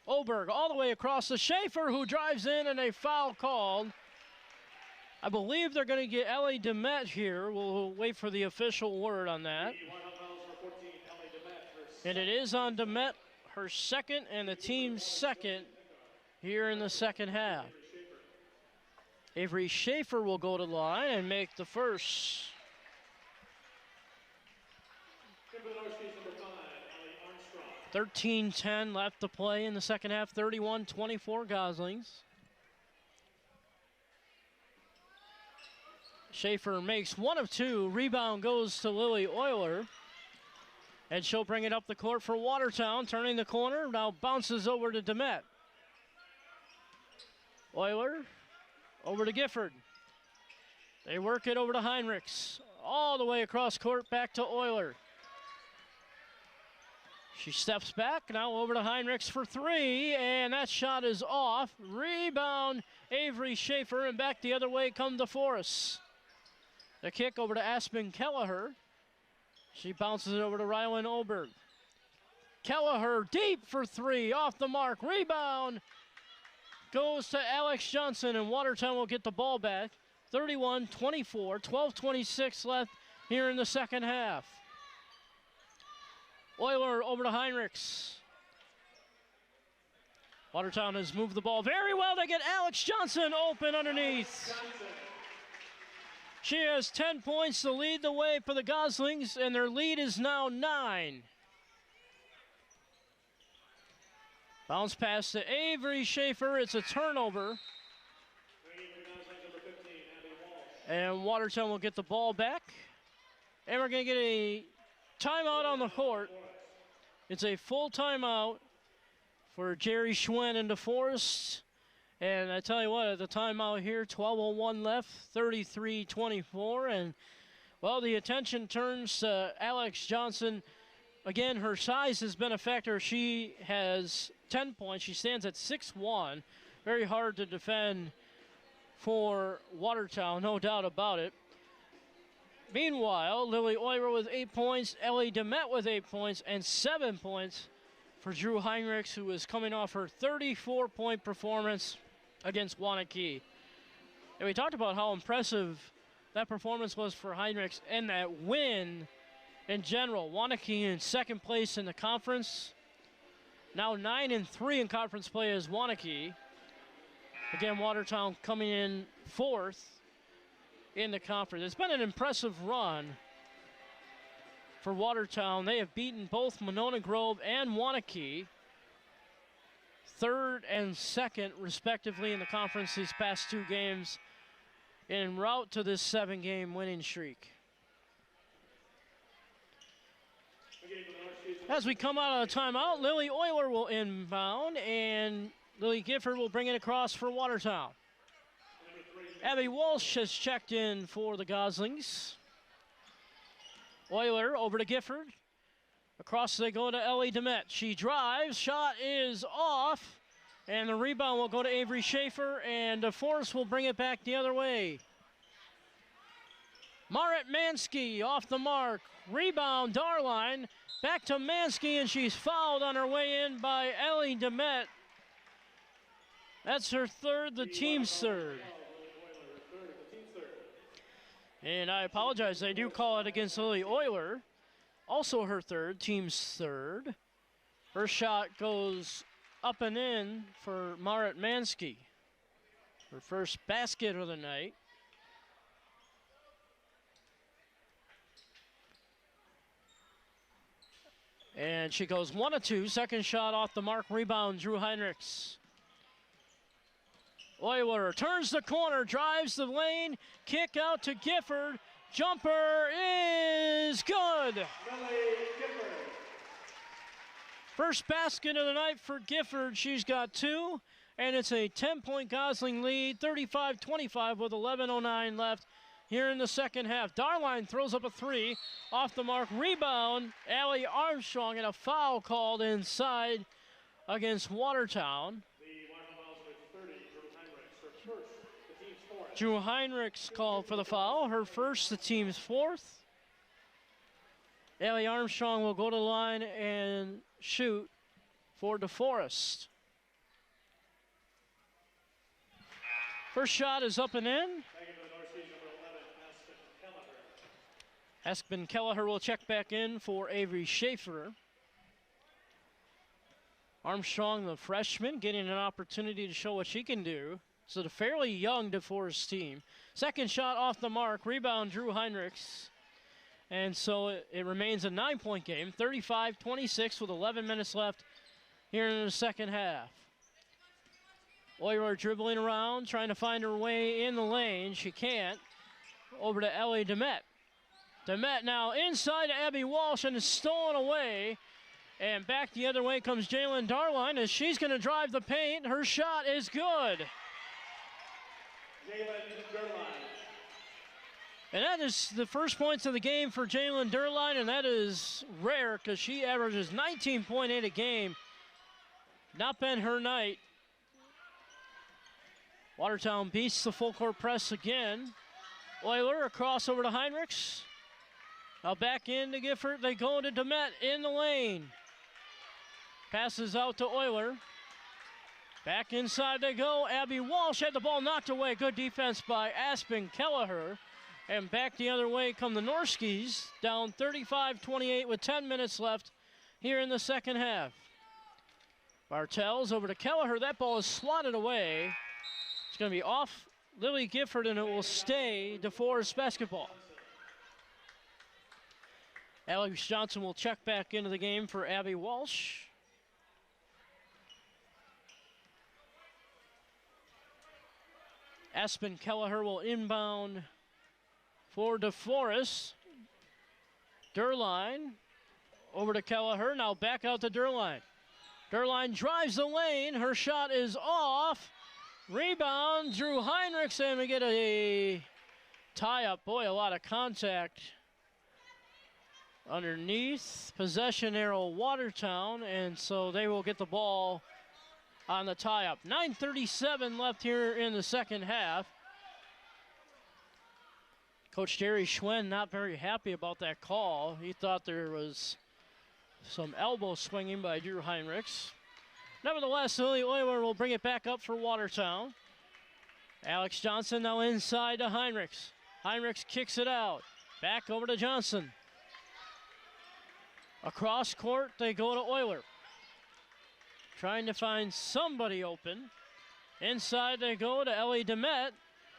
Oberg all the way across to Schaefer, who drives in, and a foul called. I believe they're going to get Ellie Demet here. We'll wait for the official word on that. And it is on Demet, her second, and the team's second here in the second half. Avery Schaefer will go to the line and make the first. 13:10 left to play in the second half, 31-24 Goslings. Schaefer makes 1 of 2. Rebound goes to Lily Euler. And she'll bring it up the court for Watertown, turning the corner. Now bounces over to Demet. Euler over to Gifford. They work it over to Heinrichs. All the way across court, back to Euler. She steps back, now over to Heinrichs for 3, and that shot is off. Rebound, Avery Schaefer, and back the other way come DeForest. The kick over to Aspen Kelleher. She bounces it over to Rylan Oberg. Kelleher deep for 3, off the mark. Rebound goes to Alex Johnson, and Watertown will get the ball back. 31-24, 12:26 left here in the second half. Euler over to Heinrichs. Watertown has moved the ball very well to get Alex Johnson open underneath. She has 10 points to lead the way for the Goslings, and their lead is now 9. Bounce pass to Avery Schaefer. It's a turnover. And Watertown will get the ball back. And we're going to get a timeout on the court. It's a full timeout for Jerry Schwen and DeForest. And I tell you what, at the timeout here, 12:01 left, 33-24. And, well, the attention turns to Alex Johnson. Again, her size has been a factor. She has 10 points. She stands at 6'1". Very hard to defend for Watertown, no doubt about it. Meanwhile, Lily Euler with 8 points, Ellie DeMette with 8 points, and 7 points for Drew Heinrichs, who is coming off her 34-point performance against Waunakee. And we talked about how impressive that performance was for Heinrichs and that win in general. Waunakee in second place in the conference. Now 9-3 in conference play is Waunakee. Again, Watertown coming in fourth in the conference. It's been an impressive run for Watertown. They have beaten both Monona Grove and Waunakee, third and second respectively in the conference these past 2 games, en route to this 7-game winning streak. As we come out of the timeout, Lily Euler will inbound, and Lily Gifford will bring it across for Watertown. Abby Walsh has checked in for the Goslings. Euler over to Gifford. Across they go to Ellie DeMette. She drives, shot is off, and the rebound will go to Avery Schaefer, and DeForest will bring it back the other way. Marit Mansky off the mark. Rebound, Darline. Back to Mansky, and she's fouled on her way in by Ellie DeMette. That's her third, the team's third. And I apologize, they do call it against Lily Euler. Also her third, team's third. Her shot goes up and in for Marit Mansky. Her first basket of the night. And she goes 1 of 2. Second shot off the mark. Rebound, Drew Heinrichs. Euler turns the corner, drives the lane. Kick out to Gifford. Jumper is good. First basket of the night for Gifford. She's got 2. And it's a 10-point Gosling lead. 35-25 with 11:09 left here in the second half. Darline throws up a 3. Off the mark. Rebound. Allie Armstrong, and a foul called inside against Watertown. Drew Heinrichs called for the foul. Her first, the team's fourth. Allie Armstrong will go to the line and shoot for DeForest. First shot is up and in. Aspen Kelleher will check back in for Avery Schaefer. Armstrong, the freshman, getting an opportunity to show what she can do. So the fairly young DeForest team. Second shot off the mark. Rebound, Drew Heinrichs. And so it remains a 9-point game. 35-26 with 11 minutes left here in the second half. Euler dribbling around, trying to find her way in the lane. She can't. Over to Ellie DeMette. DeMette now inside to Abby Walsh, and is stolen away. And back the other way comes Jalen Darline as she's going to drive the paint. Her shot is good. And that is the first points of the game for Jalen Darline, and that is rare because she averages 19.8 a game. Not been her night. Watertown beats the full court press again. Euler across over to Heinrichs. Now back into Gifford. They go to DeMette in the lane. Passes out to Euler. Back inside they go. Abby Walsh had the ball knocked away. Good defense by Aspen Kelleher. And back the other way come the Norskis, down 35-28 with 10 minutes left here in the second half. Bartels over to Kelleher. That ball is slotted away. It's going to be off Lily Gifford, and it will stay DeForest basketball. Alex Johnson will check back into the game for Abby Walsh. Aspen Kelleher will inbound for DeForest. Derline over to Kelleher. Now back out to Derline. Derline drives the lane. Her shot is off. Rebound, Drew Heinrichs, and we get a tie-up. Boy, a lot of contact underneath. Possession arrow Watertown, and so they will get the ball on the tie-up. 9:37 left here in the second half. Coach Jerry Schwen not very happy about that call. He thought there was some elbow swinging by Drew Heinrichs. Nevertheless, Lily Euler will bring it back up for Watertown. Alex Johnson now inside to Heinrichs. Heinrichs kicks it out. Back over to Johnson. Across court, they go to Euler. Trying to find somebody open. Inside they go to Ellie Demet.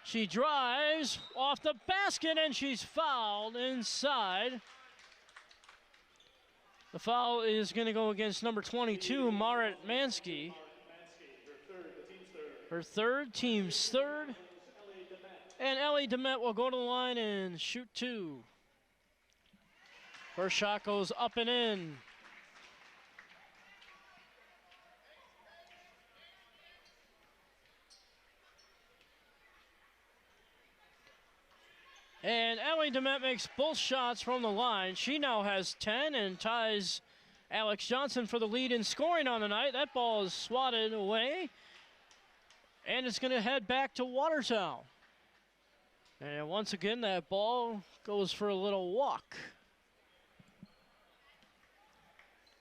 She drives off the basket and she's fouled inside. The foul is going to go against number 22, Marit Mansky. Her third, team's third. And Ellie Demet will go to the line and shoot two. First shot goes up and in. And Ellie Demet makes both shots from the line. She now has 10 and ties Alex Johnson for the lead in scoring on the night. That ball is swatted away. And it's going to head back to Watertown. And once again, that ball goes for a little walk.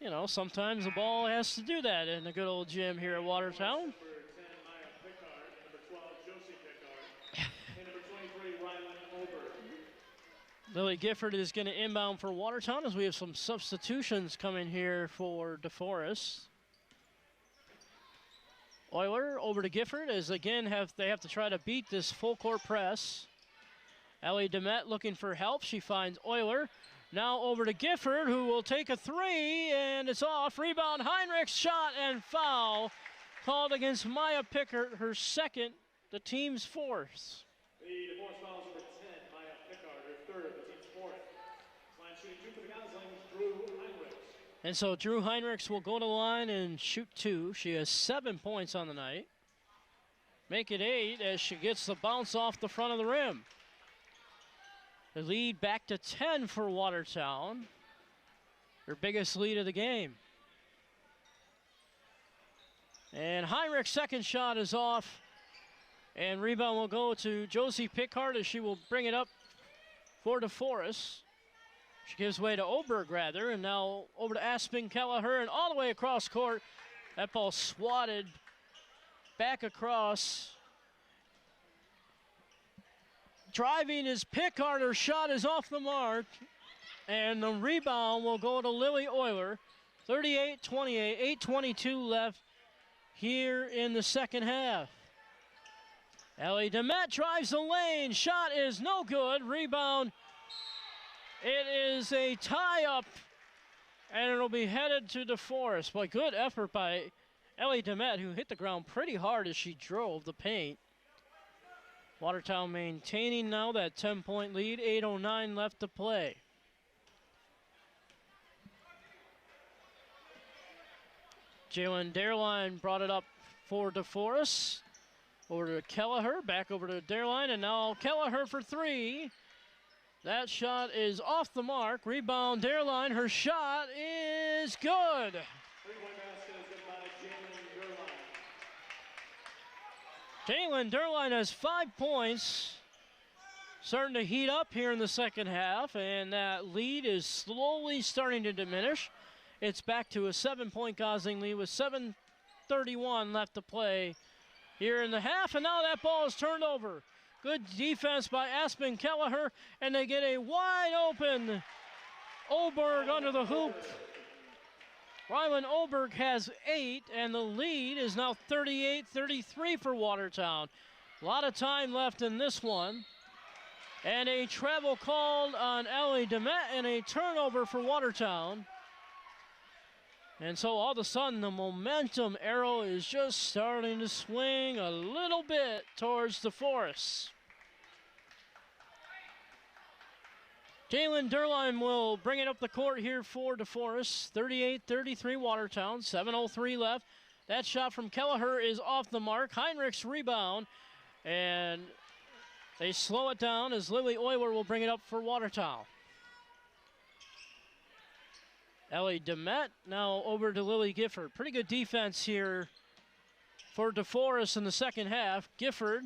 You know, sometimes the ball has to do that in the good old gym here at Watertown. Lily Gifford is going to inbound for Watertown as we have some substitutions coming here for DeForest. Euler over to Gifford as again they have to try to beat this full court press. Ellie Demet looking for help. She finds Euler. Now over to Gifford, who will take a three, and it's off. Rebound, Heinrichs, shot and foul called against Maya Pickard, her second, the team's fourth. The DeForest fouls number 10, Maya Pickard, her third, the team's fourth. Line shooting two for the guys, line is Drew Heinrichs. And so Drew Heinrichs will go to the line and shoot two. She has 7 points on the night. Make it 8 as she gets the bounce off the front of the rim. The lead back to 10 for Watertown. Her biggest lead of the game. And Heinrich's second shot is off. And rebound will go to Josie Pickard as she will bring it up for DeForest. She gives way to Oberg, rather, and now over to Aspen Kelleher, and all the way across court. That ball swatted back across. Driving is Pickard. Her shot is off the mark, and the rebound will go to Lily Euler. 38-28, 8:22 left here in the second half. Ellie Demet drives the lane. Shot is no good. Rebound. It is a tie-up, and it'll be headed to DeForest. Boy, good effort by Ellie Demet, who hit the ground pretty hard as she drove the paint. Watertown maintaining now that 10-point lead. 8:09 left to play. Jalen Derline brought it up for DeForest. Over to Kelleher, back over to Derline, and now Kelleher for three. That shot is off the mark. Rebound, Derline. Her shot is good. Three-point basket is good by Jalen Derline. Jalen Derline has 5 points. Starting to heat up here in the second half, and that lead is slowly starting to diminish. It's back to a 7-point Gosling lead with 7:31 left to play here in the half, and now that ball is turned over. Good defense by Aspen Kelleher, and they get a wide open Oberg under the hoop. Rylan Oberg has 8, and the lead is now 38-33 for Watertown. A lot of time left in this one. And a travel called on Ellie DeMette and a turnover for Watertown. And so all of a sudden the momentum arrow is just starting to swing a little bit towards DeForest. Jalen Derline will bring it up the court here for DeForest. 38-33 Watertown, 7:03 left. That shot from Kelleher is off the mark. Heinrich's rebound, and they slow it down as Lily Euler will bring it up for Watertown. Ellie DeMette now over to Lily Gifford. Pretty good defense here for DeForest in the second half. Gifford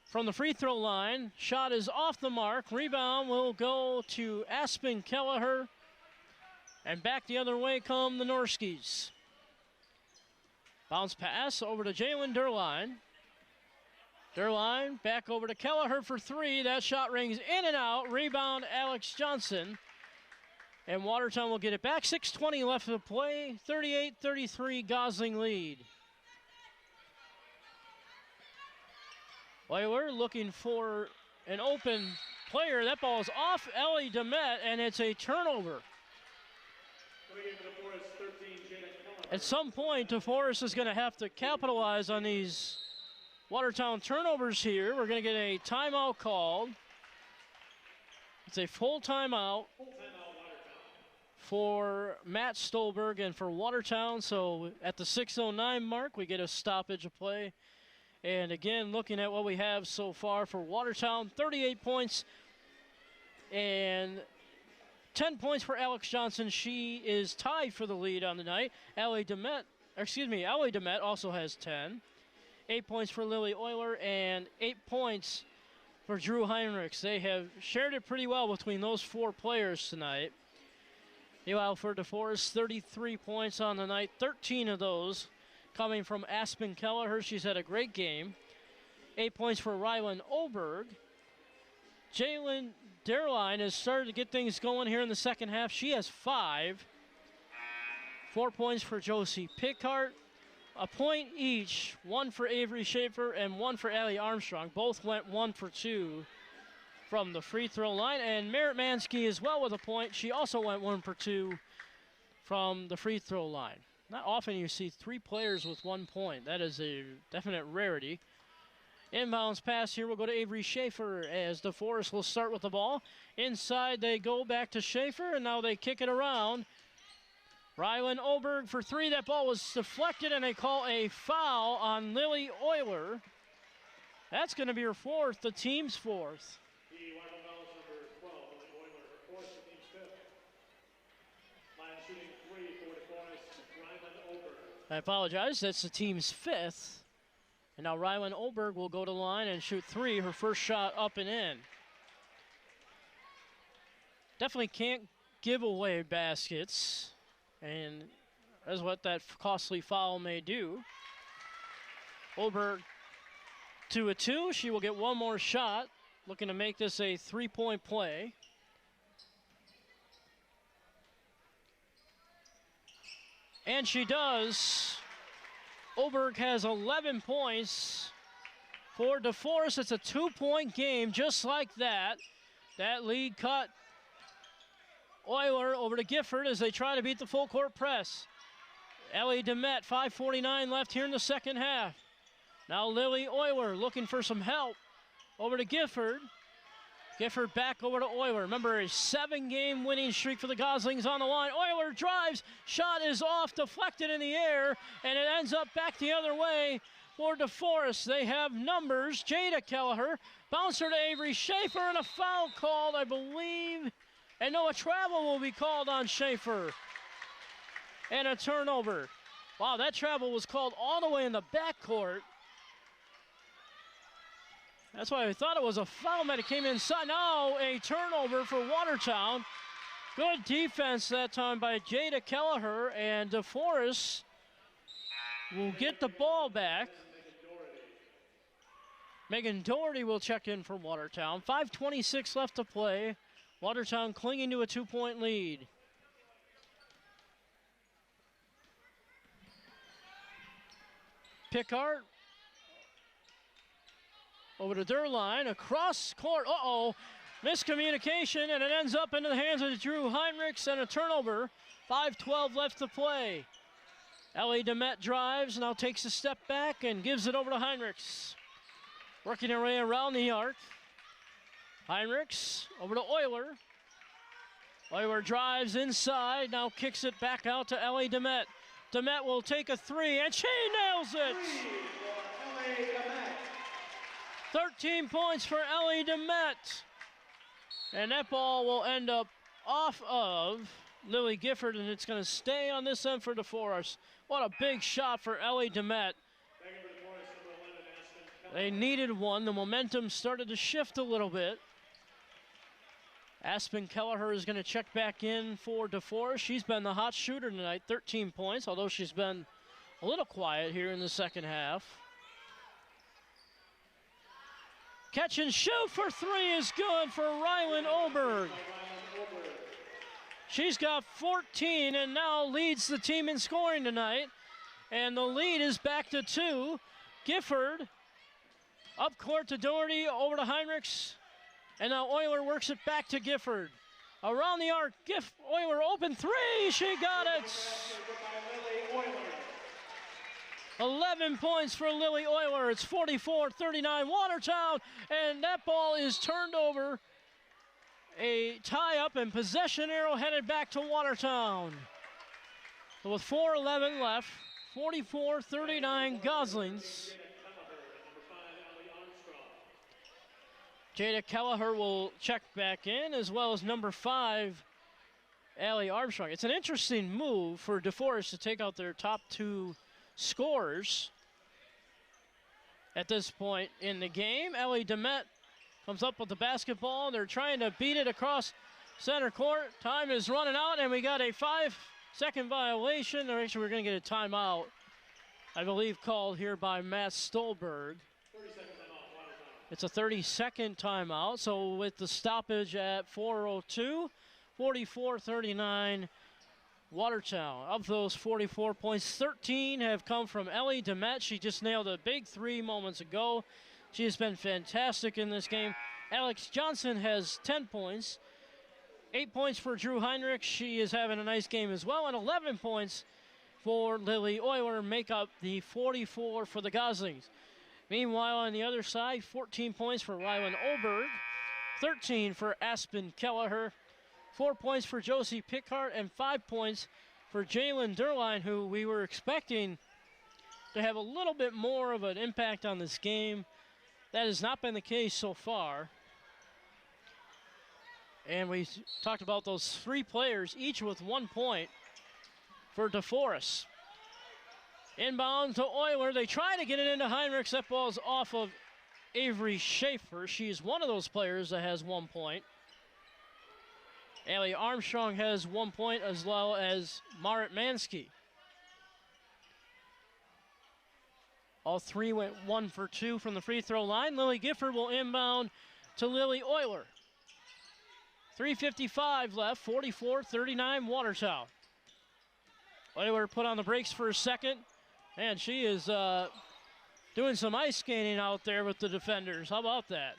from the free throw line. Shot is off the mark. Rebound will go to Aspen Kelleher. And back the other way come the Norskis. Bounce pass over to Jalen Derline. Derline back over to Kelleher for 3. That shot rings in and out. Rebound Alex Johnson. And Watertown will get it back. 6:20 left to play. 38-33 Gosling lead. Euler looking for an open player. That ball is off Ellie DeMette, and it's a turnover. At some point, DeForest is going to have to capitalize on these Watertown turnovers here. We're going to get a timeout called. It's a full timeout for Matt Stolberg and for Watertown. So at the 6:09 mark, we get a stoppage of play. And again, looking at what we have so far for Watertown, 38 points and 10 points for Alex Johnson. She is tied for the lead on the night. Ellie DeMette also has 10. 8 points for Lily Euler and 8 points for Drew Heinrichs. They have shared it pretty well between those 4 players tonight. Meanwhile, for DeForest, 33 points on the night, 13 of those coming from Aspen Kelleher. She's had a great game. 8 points for Rylan Oberg. Jalen Derline has started to get things going here in the second half. She has 5. 4 points for Josie Pickhart. A point each, 1 for Avery Schaefer and 1 for Allie Armstrong. Both went 1 for 2 from the free throw line. And Merritt Mansky as well with a point. She also went 1 for 2 from the free throw line. Not often you see 3 players with 1 point. That is a definite rarity. Inbounds pass here will go to Avery Schaefer as DeForest will start with the ball. Inside they go back to Schaefer, and now they kick it around. Rylan Oberg for 3. That ball was deflected, and they call a foul on Lily Euler. That's going to be her 4th, the team's 4th. The Wyoming foul is number 12, Lily Euler, her 4th, the team's 5th. Line shooting 3 for DeForest, Rylan Oberg. I apologize, that's the team's 5th. And now Rylan Oberg will go to line and shoot 3, her first shot up and in. Definitely can't give away baskets, and that's what that costly foul may do. Oberg to a 2, she will get 1 more shot, looking to make this a 3-point play. And she does. Oberg has 11 points for DeForest. It's a 2-point game just like that. That lead cut Euler over to Gifford as they try to beat the full court press. Ellie DeMette, 5:49 left here in the second half. Now Lily Euler looking for some help. Over to Gifford. Gifford back over to Euler. Remember, a 7-game winning streak for the Goslings on the line. Euler drives. Shot is off, deflected in the air, and it ends up back the other way for DeForest. They have numbers. Jada Kelleher. Bouncer to Avery Schaefer, and a foul called, I believe. And no, a travel will be called on Schaefer. And a turnover. Wow, that travel was called all the way in the backcourt. That's why I thought it was a foul, but it came inside. Now a turnover for Watertown. Good defense that time by Jada Kelleher, and DeForest will get the ball back. Megan Doherty will check in for Watertown. 5:26 left to play. Watertown clinging to a 2-point lead. Pickard. Over to Derline, across court. Uh-oh, miscommunication, and it ends up into the hands of Drew Heinrichs and a turnover. 5:12 left to play. Ellie DeMette drives, now takes a step back and gives it over to Heinrichs. Working her way around the arc. Heinrichs over to Euler. Euler drives inside, now kicks it back out to Ellie DeMette. DeMette will take a three, and she nails it! 13 points for Ellie DeMette. And that ball will end up off of Lily Gifford, and it's going to stay on this end for DeForest. What a big shot for Ellie DeMette. They needed one. The momentum started to shift a little bit. Aspen Kelleher is going to check back in for DeForest. She's been the hot shooter tonight, 13 points, although she's been a little quiet here in the second half. Catch and shoot for three is good for Rylan Oberg. She's got 14 and now leads the team in scoring tonight. And the lead is back to 2. Gifford up court to Doherty, over to Heinrichs. And now Euler works it back to Gifford. Around the arc, Euler open three, she got it! 11 points for Lily Euler. It's 44-39 Watertown, and that ball is turned over. A tie-up and possession arrow headed back to Watertown. So with 4:11 left, 44-39 Goslings. Jada Kelleher will check back in, as well as number 5, Allie Armstrong. It's an interesting move for DeForest to take out their top 2 scorers at this point in the game. Ellie DeMette comes up with the basketball. They're trying to beat it across center court. Time is running out, and we got a 5-second violation. Or actually, we're going to get a timeout, I believe, called here by Matt Stolberg. 30-second timeout, Watertown. It's a 30-second timeout. So with the stoppage at 4:02, 44-39 Watertown. Of those 44 points, 13 have come from Ellie DeMette. She just nailed a big 3 moments ago. She has been fantastic in this game. Alex Johnson has 10 points. 8 points for Drew Heinrich. She is having a nice game as well. And 11 points for Lily Euler make up the 44 for the Goslings. Meanwhile, on the other side, 14 points for Rylan Oberg. 13 for Aspen Kelleher. 4 points for Josie Pickard and 5 points for Jalen Derline, who we were expecting to have a little bit more of an impact on this game. That has not been the case so far. And we talked about those 3 players, each with 1 point for DeForest. Inbound to Euler. They try to get it into Heinrichs. That ball's off of Avery Schaefer. She's one of those players that has 1 point. Allie Armstrong has 1 point, as well as Marit Mansky. All 3 went 1 for 2 from the free throw line. Lily Gifford will inbound to Lily Euler. 3:55 left, 44-39 Watertown. Euler put on the brakes for a second, and she is doing some ice skating out there with the defenders. How about that?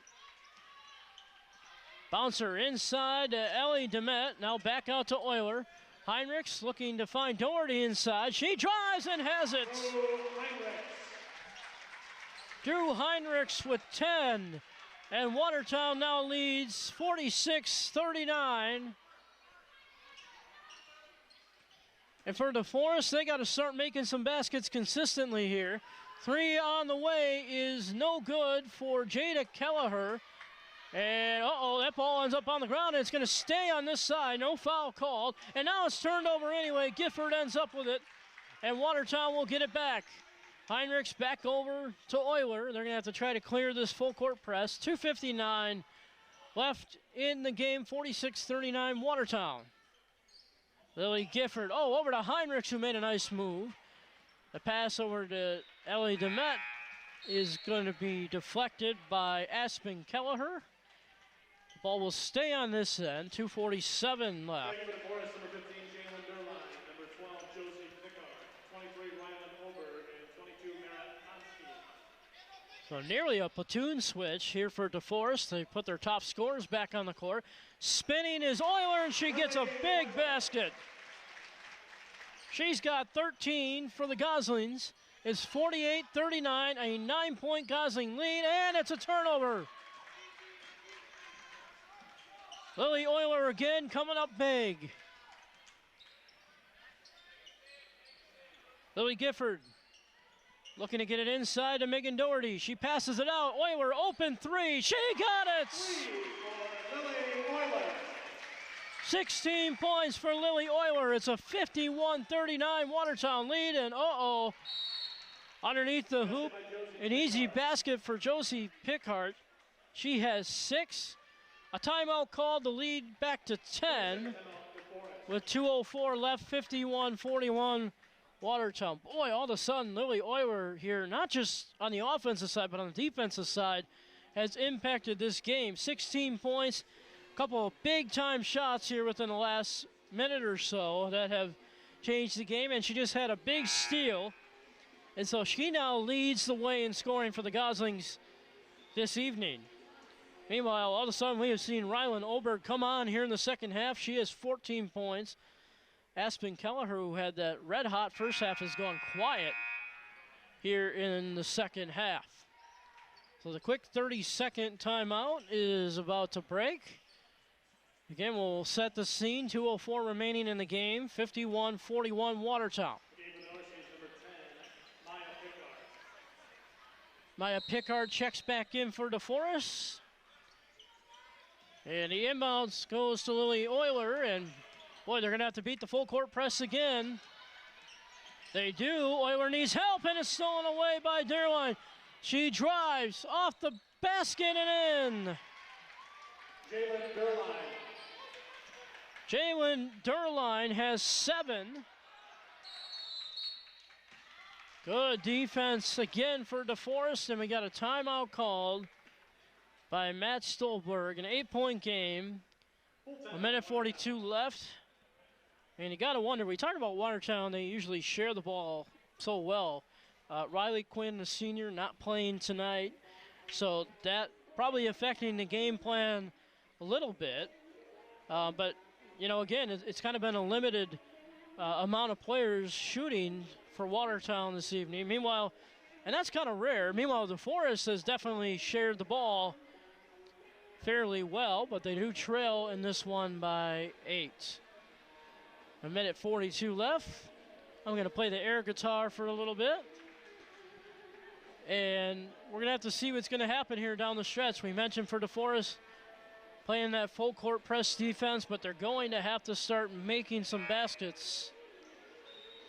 Bouncer inside to Ellie DeMette. Now back out to Euler. Heinrichs looking to find Doherty inside. She drives and has it. Drew Heinrichs with 10. And Watertown now leads 46-39. And for DeForest, they got to start making some baskets consistently here. 3 on the way is no good for Jada Kelleher. And, that ball ends up on the ground, and it's going to stay on this side. No foul called. And now it's turned over anyway. Gifford ends up with it, and Watertown will get it back. Heinrichs back over to Euler. They're going to have to try to clear this full-court press. 2:59 left in the game, 46-39 Watertown. Lily Gifford, over to Heinrichs, who made a nice move. The pass over to Ellie DeMette is going to be deflected by Aspen Kelleher. The ball will stay on this end. 2:47 left. Number 15, Jalen Derline. Number 12, Josie Pickard. 23, Rylan Oberg. And 22, Marit So nearly a platoon switch here for DeForest. They put their top scorers back on the court. Spinning is Euler, and she gets a big basket. She's got 13 for the Goslings. It's 48-39, a 9-point Gosling lead, and it's a turnover. Lily Euler again coming up big. Lily Gifford looking to get it inside to Megan Doherty. She passes it out. Euler open three. She got it! 16 points for Lily Euler. It's a 51-39 Watertown lead, and underneath the hoop, an easy basket for Josie Pickard. She has 6. A timeout called to lead back to 10 with 2:04 left, 51-41 Watertown. Boy, all of a sudden, Lily Euler here, not just on the offensive side, but on the defensive side, has impacted this game. 16 points, a couple of big-time shots here within the last minute or so that have changed the game, and she just had a big steal. And so she now leads the way in scoring for the Goslings this evening. Meanwhile, all of a sudden, we have seen Rylan Oberg come on here in the second half. She has 14 points. Aspen Kelleher, who had that red-hot first half, has gone quiet here in the second half. So the quick 30-second timeout is about to break. Again, we'll set the scene. 2:04 remaining in the game. 51-41 Watertown. Maya Pickard checks back in for DeForest. And the inbounds goes to Lily Euler, and boy, they're going to have to beat the full court press again. They do. Euler needs help, and it's stolen away by Derline. She drives off the basket and in. Jalen Derline has 7. Good defense again for DeForest, and we got a timeout called by Matt Stolberg. An 8-point game, 1:42 left. And you got to wonder, we talked about Watertown, they usually share the ball so well. Riley Quinn, the senior, not playing tonight. So that probably affecting the game plan a little bit. But, you know, again, it's kind of been a limited amount of players shooting for Watertown this evening. Meanwhile, and that's kind of rare. Meanwhile, DeForest has definitely shared the ball fairly well, but they do trail in this one by 8. 1:42 left. I'm going to play the air guitar for a little bit. And we're going to have to see what's going to happen here down the stretch. We mentioned for DeForest playing that full court press defense, but they're going to have to start making some baskets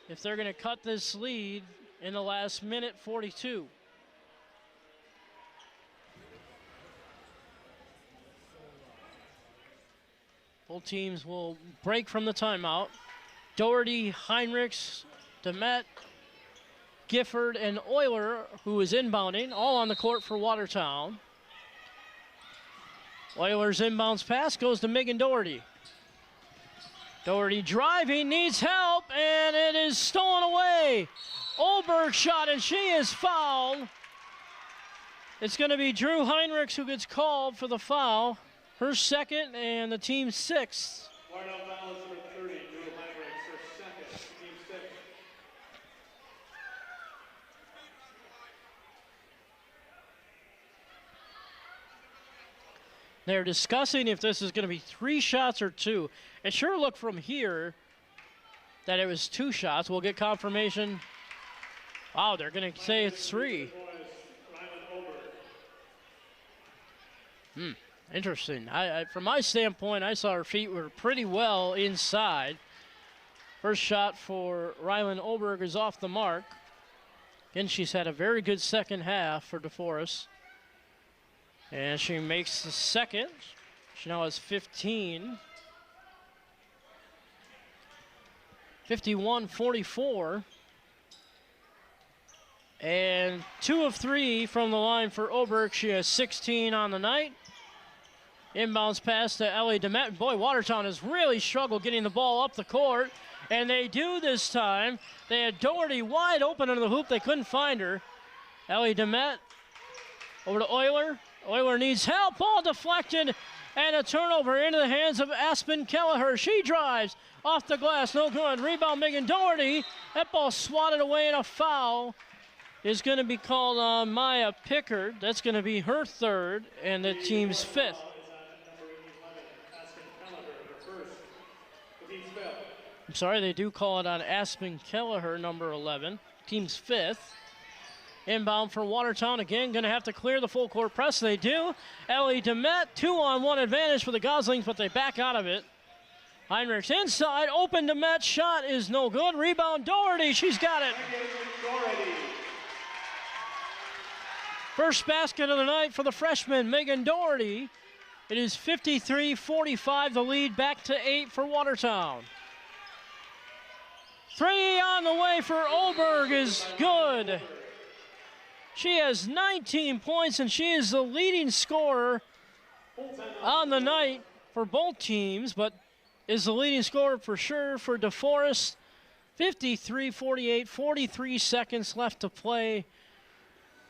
if they're going to cut this lead in the last minute 42. Both teams will break from the timeout. Doherty, Heinrichs, Demet, Gifford, and Euler, who is inbounding, all on the court for Watertown. Euler's inbounds pass goes to Megan Doherty. Doherty driving, needs help, and it is stolen away. Oberg shot, and she is fouled. It's going to be Drew Heinrichs who gets called for the foul. Her second and the team's 6th. Watertown foul is number 30, Drew Heinrichs, her second, team 6. They're discussing if this is going to be 3 shots or 2. It sure looked from here that it was 2 shots. We'll get confirmation. Wow, they're going to say it's 3. Interesting. From my standpoint, I saw her feet were pretty well inside. First shot for Rylan Oberg is off the mark. Again, she's had a very good second half for DeForest. And she makes the second. She now has 15. 51-44. And 2 of 3 from the line for Oberg. She has 16 on the night. Inbounds pass to Ellie Demet. Boy, Watertown has really struggled getting the ball up the court. And they do this time. They had Doherty wide open under the hoop. They couldn't find her. Ellie Demet Over to Euler. Euler needs help. Ball deflected. And a turnover into the hands of Aspen Kelleher. She drives off the glass. No good. Rebound Megan Doherty. That ball swatted away, and a foul is going to be called on Maya Pickard. That's going to be her third and the team's fifth. I'm sorry, they do call it on Aspen Kelleher, number 11. Team's fifth. Inbound for Watertown. Again, going to have to clear the full court press. They do. Ellie Demet, 2-on-1 advantage for the Goslings, but they back out of it. Heinrichs inside. Open Demet. Shot is no good. Rebound Doherty. She's got it. First basket of the night for the freshman, Megan Doherty. It is 53-45, the lead back to 8 for Watertown. Three on the way for Oberg is good. She has 19 points, and she is the leading scorer on the night for both teams, but is the leading scorer for sure for DeForest. 53-48, 43 seconds left to play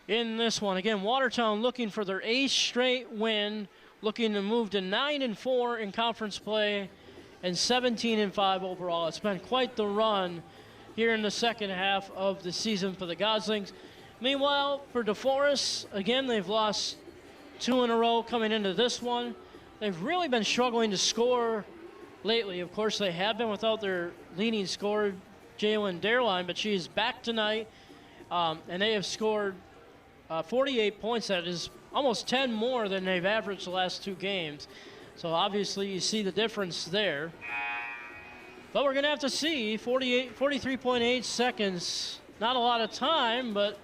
in this one. Again, Watertown looking for their 8th straight win, looking to move to 9-4 in conference play and 17-5 overall. It's been quite the run here in the second half of the season for the Goslings. Meanwhile, for DeForest, again, they've lost 2 in a row coming into this one. They've really been struggling to score lately. Of course, they have been without their leading scorer, Jalen Derline, but she's back tonight, and they have scored 48 points. That is almost 10 more than they've averaged the last 2 games. So obviously you see the difference there. But we're going to have to see. 43.8 seconds. Not a lot of time, but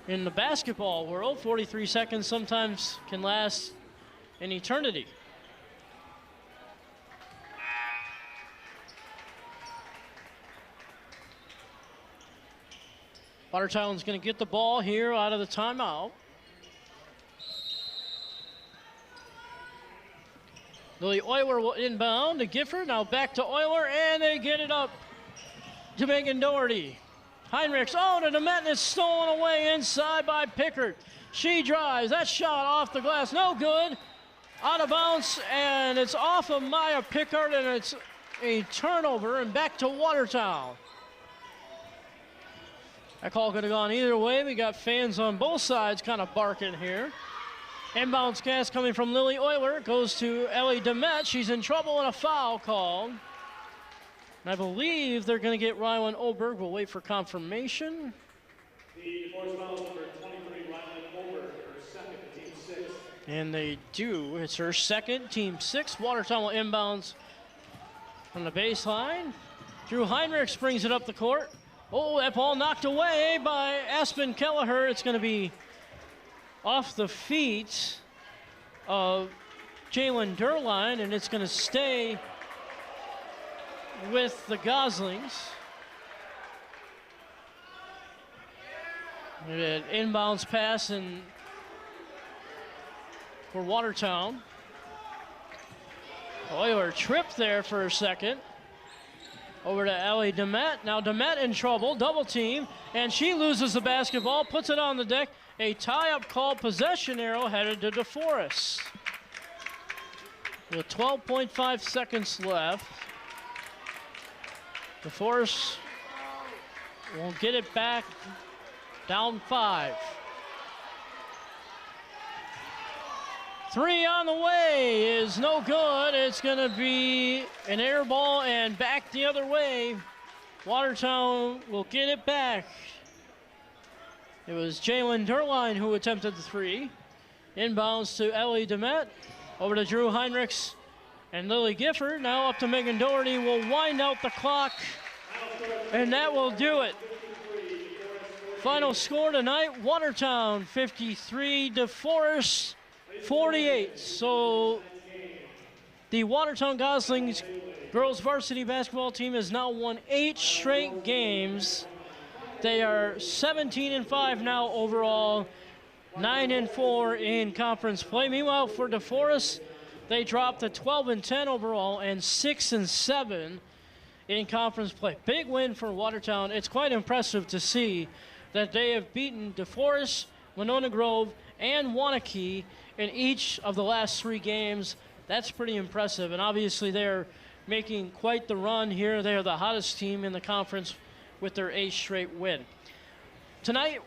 in the basketball world, 43 seconds sometimes can last an eternity. Watertown's going to get the ball here out of the timeout. Lily Euler will inbound to Gifford. Now back to Euler, and they get it up to Megan Doherty. Heinrichs, to Demet, and it's stolen away inside by Pickard. She drives. That shot off the glass, no good. Out of bounds, and it's off of Maya Pickard, and it's a turnover, and back to Watertown. That call could have gone either way. We got fans on both sides kind of barking here. Inbounds cast coming from Lily Euler. Goes to Ellie Demet. She's in trouble, and a foul called. And I believe they're going to get Rylan Oberg. We'll wait for confirmation. The force foul number 23, Rylan Oberg, her second, team 6. And they do. It's her second, team 6. Watertown will inbounds from the baseline. Drew Heinrichs brings it up the court. Oh, that ball knocked away by Aspen Kelleher. It's going to be off the feet of Jalen Derline, and it's going to stay with the Goslings. An inbounds pass and for Watertown. Euler tripped there for a second. Over to Ellie Demet. Now Demet in trouble, double team, and she loses the basketball, puts it on the deck. A tie-up call, possession arrow headed to DeForest. With 12.5 seconds left. DeForest will get it back, down 5. 3 on the way is no good. It's going to be an air ball and back the other way. Watertown will get it back. It was Jalen Derline who attempted the 3. Inbounds to Ellie Demet. Over to Drew Heinrichs and Lily Gifford. Now up to Megan Doherty. Will wind out the clock. And that will do it. Final score tonight, Watertown 53, DeForest 48. So the Watertown Goslings girls varsity basketball team has now won 8 straight games. They are 17-5 now overall, 9-4 in conference play. Meanwhile, for DeForest, they dropped to 12-10 overall and 6-7 in conference play. Big win for Watertown. It's quite impressive to see that they have beaten DeForest, Winona Grove, and Wanakee in each of the last 3 games. That's pretty impressive, and obviously they're making quite the run here. They are the hottest team in the conference with their 8th straight win. Tonight,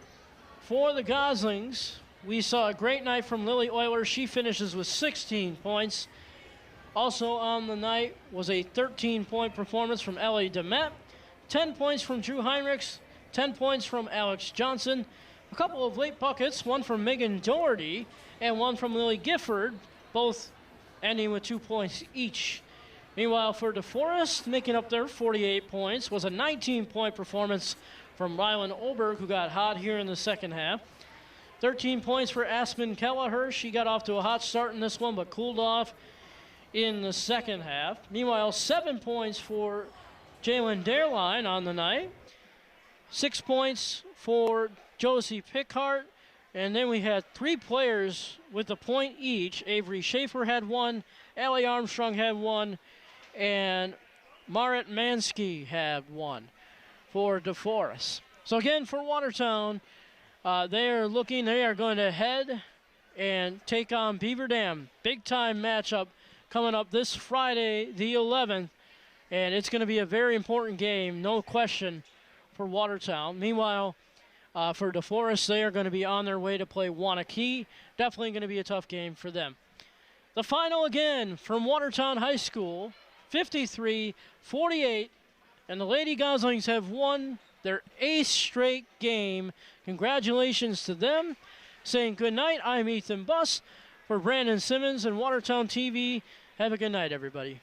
for the Goslings, we saw a great night from Lily Euler. She finishes with 16 points. Also on the night was a 13-point performance from Ellie DeMette, 10 points from Drew Heinrichs, 10 points from Alex Johnson, a couple of late buckets, one from Megan Doherty and one from Lily Gifford, both ending with 2 points each. Meanwhile, for DeForest, making up their 48 points, was a 19-point performance from Rylan Oberg, who got hot here in the second half. 13 points for Aspen Kelleher. She got off to a hot start in this one, but cooled off in the second half. Meanwhile, 7 points for Jalen Dareline on the night. 6 points for Josie Pickhart. And then we had 3 players with a point each. Avery Schaefer had 1, Allie Armstrong had 1, and Marit Mansky had 1 for DeForest. So again, for Watertown, they are going to head and take on Beaver Dam. Big time matchup coming up this Friday, the 11th, and it's going to be a very important game, no question, for Watertown. Meanwhile, for DeForest, they are going to be on their way to play Wanakee. Definitely going to be a tough game for them. The final again from Watertown High School, 53-48, and the Lady Goslings have won their 8th straight game. Congratulations to them. Saying good night, I'm Ethan Buss for Brandon Simmons and Watertown TV. Have a good night, everybody.